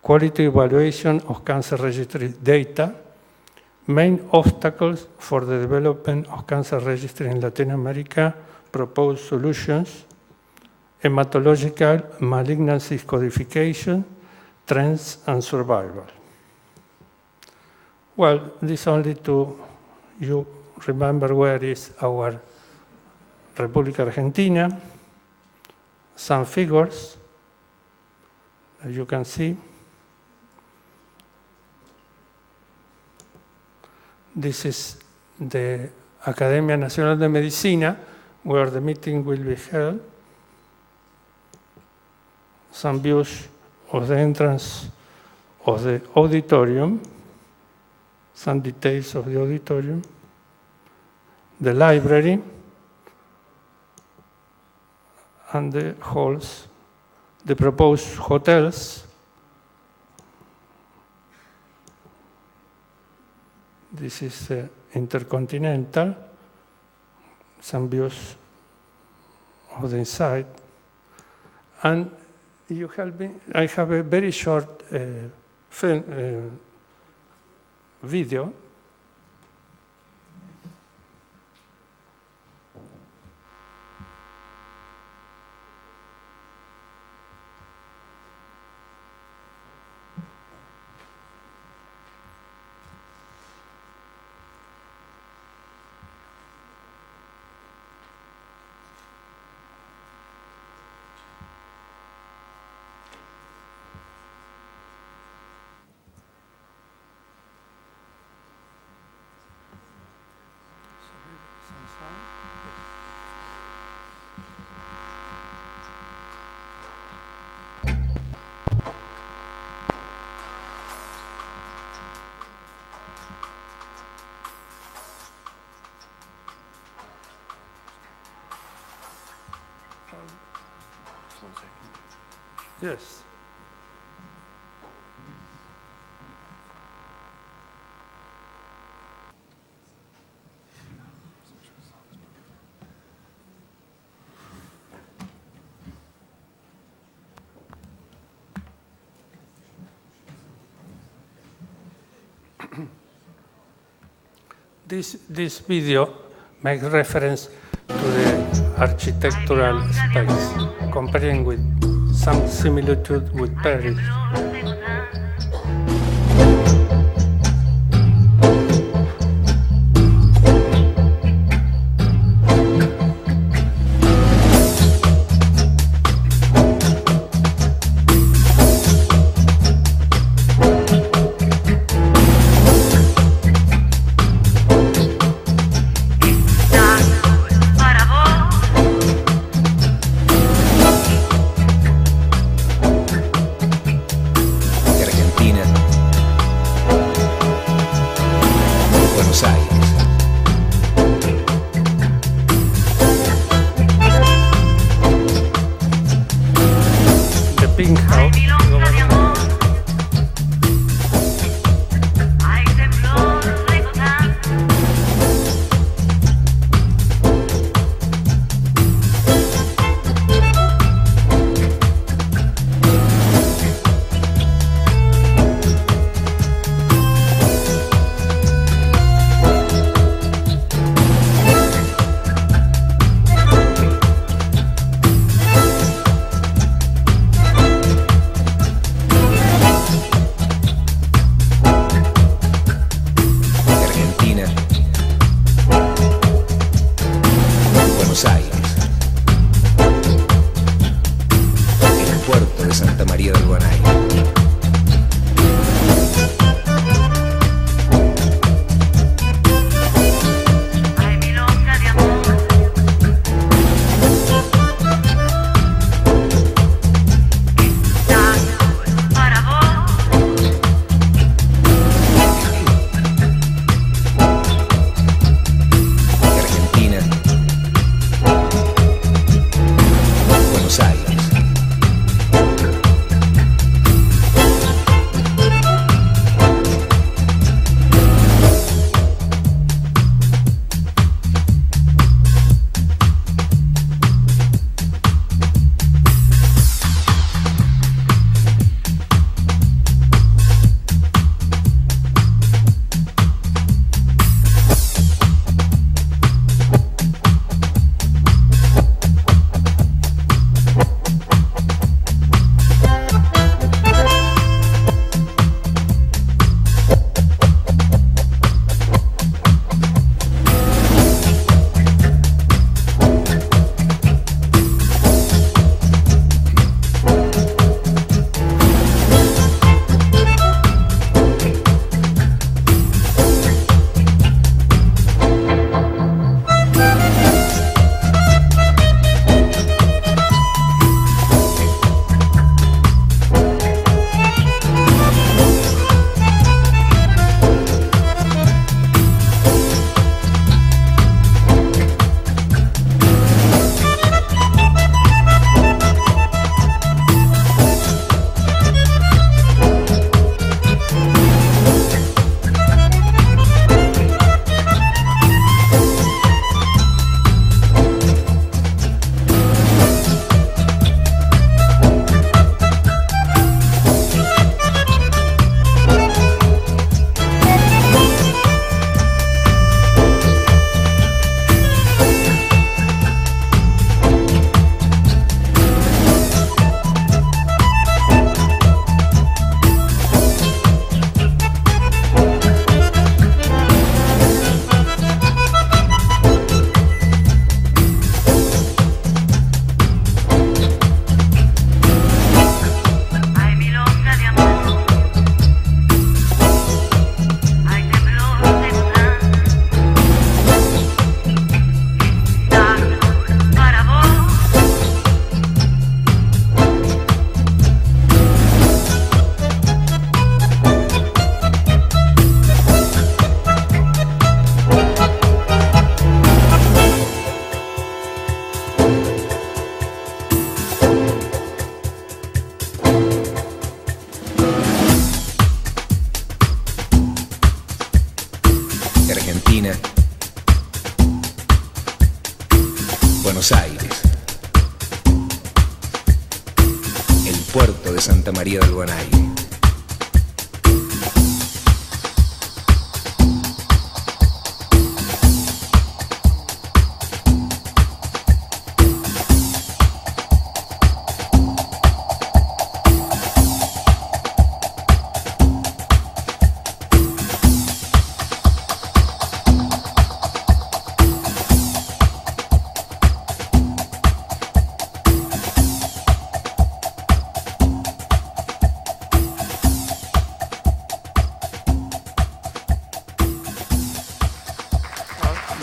quality evaluation of cancer registry data, main obstacles for the development of cancer registry in Latin America, proposed solutions, hematological malignancies codification, trends and survival. Well, this only to you remember where is our República Argentina, some figures that you can see. This is the Academia Nacional de Medicina, where the meeting will be held. some views of the entrance of the auditorium, some details of the auditorium, the library, and the halls, the proposed hotels. This is Intercontinental, some views of the inside. And you help me, I have a very short film, video. Yes. This video makes reference to the architectural space, comparing with some similitude with Paris. Argentina, Buenos Aires, el puerto de Santa María del Buen Aire.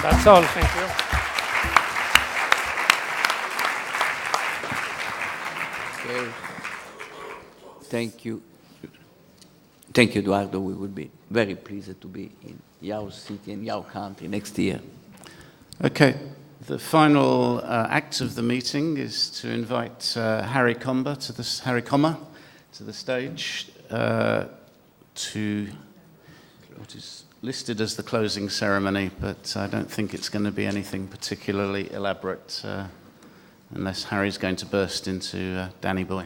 That's all. Thank you. Okay. Thank you. Thank you, Eduardo. We would be very pleased to be in your city and your country next year. Okay. The final act of the meeting is to invite Harry Comber to the stage to what is listed as the closing ceremony, but I don't think it's going to be anything particularly elaborate unless Harry's going to burst into Danny Boy.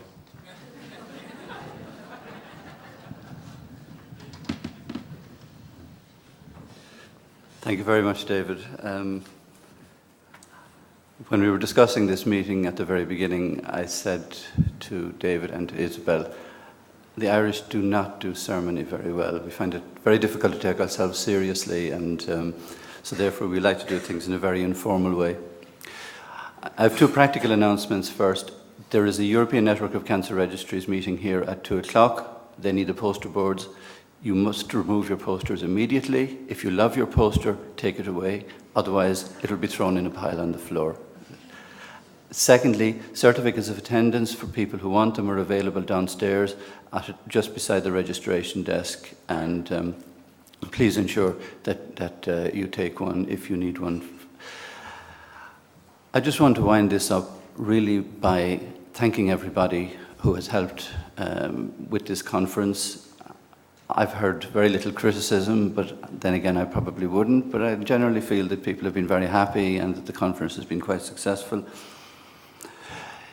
Thank you very much, David. When we were discussing this meeting at the very beginning, I said to David and to Isabel, the Irish do not do ceremony very well. We find it very difficult to take ourselves seriously, and so therefore we like to do things in a very informal way. I have two practical announcements. First, there is a European Network of Cancer Registries meeting here at 2 o'clock. They need the poster boards. You must remove your posters immediately. If you love your poster, take it away. Otherwise, it will be thrown in a pile on the floor. Secondly, certificates of attendance for people who want them are available downstairs just beside the registration desk, and please ensure that you take one if you need one. I just want to wind this up really by thanking everybody who has helped with this conference. I've heard very little criticism, but then again I probably wouldn't, but I generally feel that people have been very happy and that the conference has been quite successful.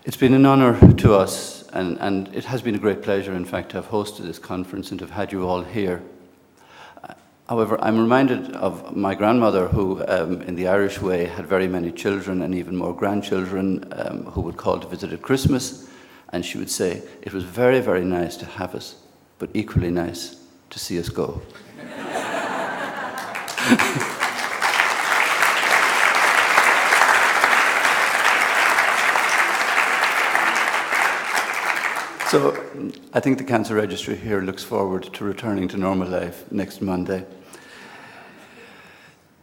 It's been an honour to us, and it has been a great pleasure, in fact, to have hosted this conference and to have had you all here. However, I'm reminded of my grandmother who, in the Irish way, had very many children and even more grandchildren who would call to visit at Christmas, and she would say, it was very, very nice to have us, but equally nice to see us go. So I think the Cancer Registry here looks forward to returning to normal life next Monday.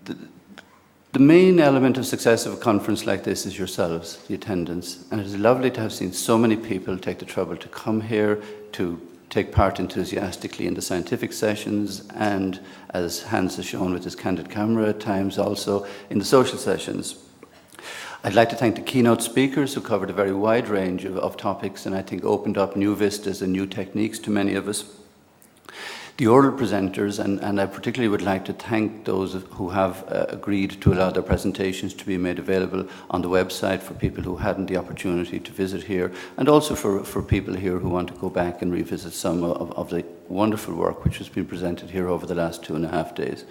The main element of success of a conference like this is yourselves, the attendance. And it is lovely to have seen so many people take the trouble to come here, to take part enthusiastically in the scientific sessions, and as Hans has shown with his candid camera at times, also in the social sessions. I'd like to thank the keynote speakers who covered a very wide range of topics, and I think opened up new vistas and new techniques to many of us. The oral presenters, and I particularly would like to thank those who have agreed to allow their presentations to be made available on the website for people who hadn't the opportunity to visit here, and also for people here who want to go back and revisit some of the wonderful work which has been presented here over the last 2.5 days.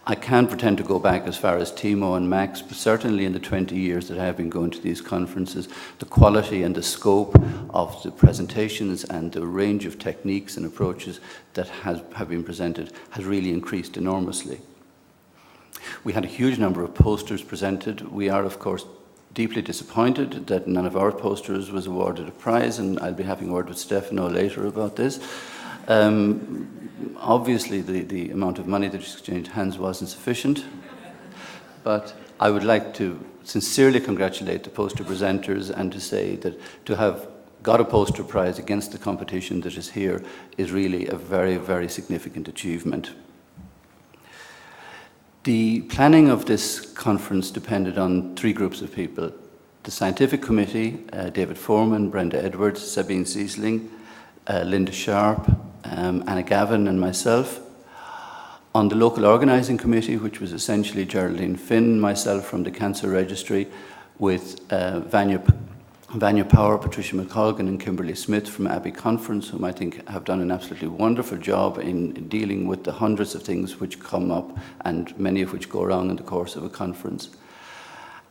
I can't pretend to go back as far as Timo and Max, but certainly in the 20 years that I have been going to these conferences, the quality and the scope of the presentations and the range of techniques and approaches that have been presented has really increased enormously. We had a huge number of posters presented. We are, of course, deeply disappointed that none of our posters was awarded a prize, and I'll be having a word with Stefano later about this. Obviously, the amount of money that exchanged hands wasn't sufficient, but I would like to sincerely congratulate the poster presenters and to say that to have got a poster prize against the competition that is here is really a very, very significant achievement. The planning of this conference depended on 3 groups of people: the scientific committee, David Foreman, Brenda Edwards, Sabine Siesling, Linda Sharp, Anna Gavin and myself. On the local organising committee, which was essentially Geraldine Finn, myself from the Cancer Registry, with Vanya Power, Patricia McColgan and Kimberly Smith from Abbey Conference, whom I think have done an absolutely wonderful job in dealing with the hundreds of things which come up and many of which go wrong in the course of a conference.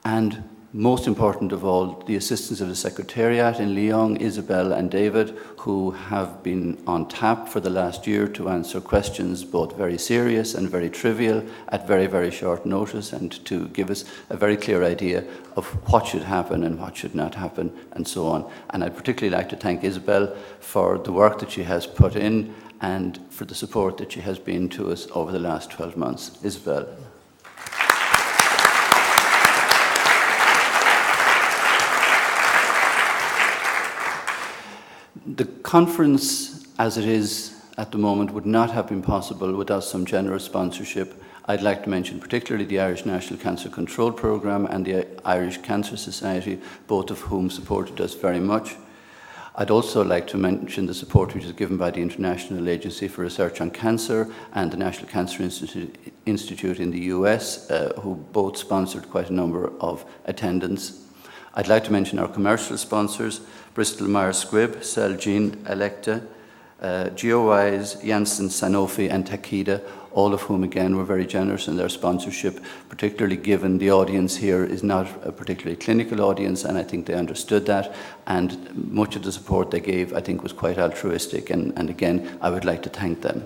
And most important of all, the assistance of the Secretariat in Lyon, Isabel and David, who have been on tap for the last year to answer questions both very serious and very trivial at very, very short notice, and to give us a very clear idea of what should happen and what should not happen and so on. And I'd particularly like to thank Isabel for the work that she has put in and for the support that she has been to us over the last 12 months. Isabel. The conference, as it is at the moment, would not have been possible without some generous sponsorship. I'd like to mention particularly the Irish National Cancer Control Programme and the Irish Cancer Society, both of whom supported us very much. I'd also like to mention the support which is given by the International Agency for Research on Cancer and the National Cancer Institute in the US, who both sponsored quite a number of attendants. I'd like to mention our commercial sponsors, Bristol Myers Squibb, Celgene, Electa, GeoWise, Janssen, Sanofi and Takeda, all of whom again were very generous in their sponsorship, particularly given the audience here is not a particularly clinical audience, and I think they understood that, and much of the support they gave I think was quite altruistic, and again I would like to thank them.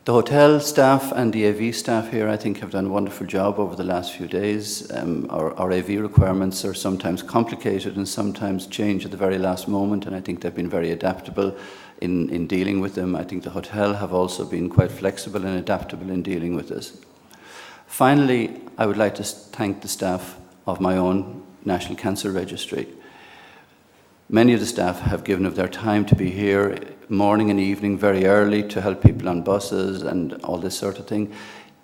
The hotel staff and the AV staff here, I think, have done a wonderful job over the last few days. Our AV requirements are sometimes complicated and sometimes change at the very last moment, and I think they've been very adaptable in dealing with them. I think the hotel have also been quite flexible and adaptable in dealing with this. Finally, I would like to thank the staff of my own National Cancer Registry. Many of the staff have given of their time to be here morning and evening very early to help people on buses and all this sort of thing.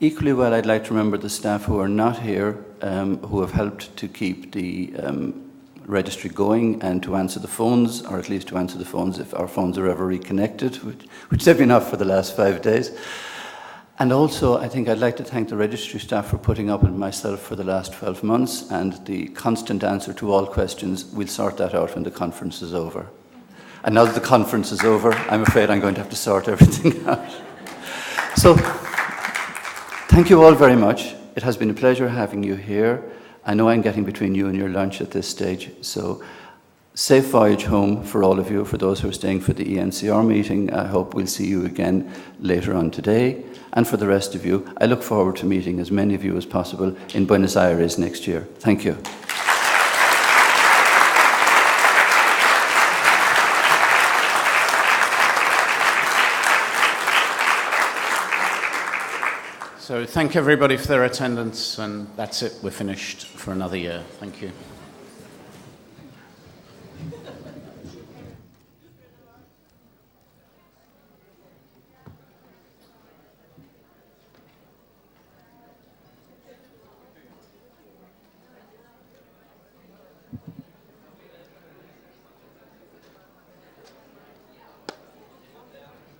Equally well, I'd like to remember the staff who are not here, who have helped to keep the registry going and to answer the phones, or at least to answer the phones if our phones are ever reconnected, which they've been off for the last 5 days. And also, I think I'd like to thank the registry staff for putting up with myself for the last 12 months and the constant answer to all questions. We'll sort that out when the conference is over. And now that the conference is over, I'm afraid I'm going to have to sort everything out. So, thank you all very much. It has been a pleasure having you here. I know I'm getting between you and your lunch at this stage, so safe voyage home for all of you. For those who are staying for the ENCR meeting, I hope we'll see you again later on today. And for the rest of you, I look forward to meeting as many of you as possible in Buenos Aires next year. Thank you. So thank everybody for their attendance, and that's it. We're finished for another year. Thank you.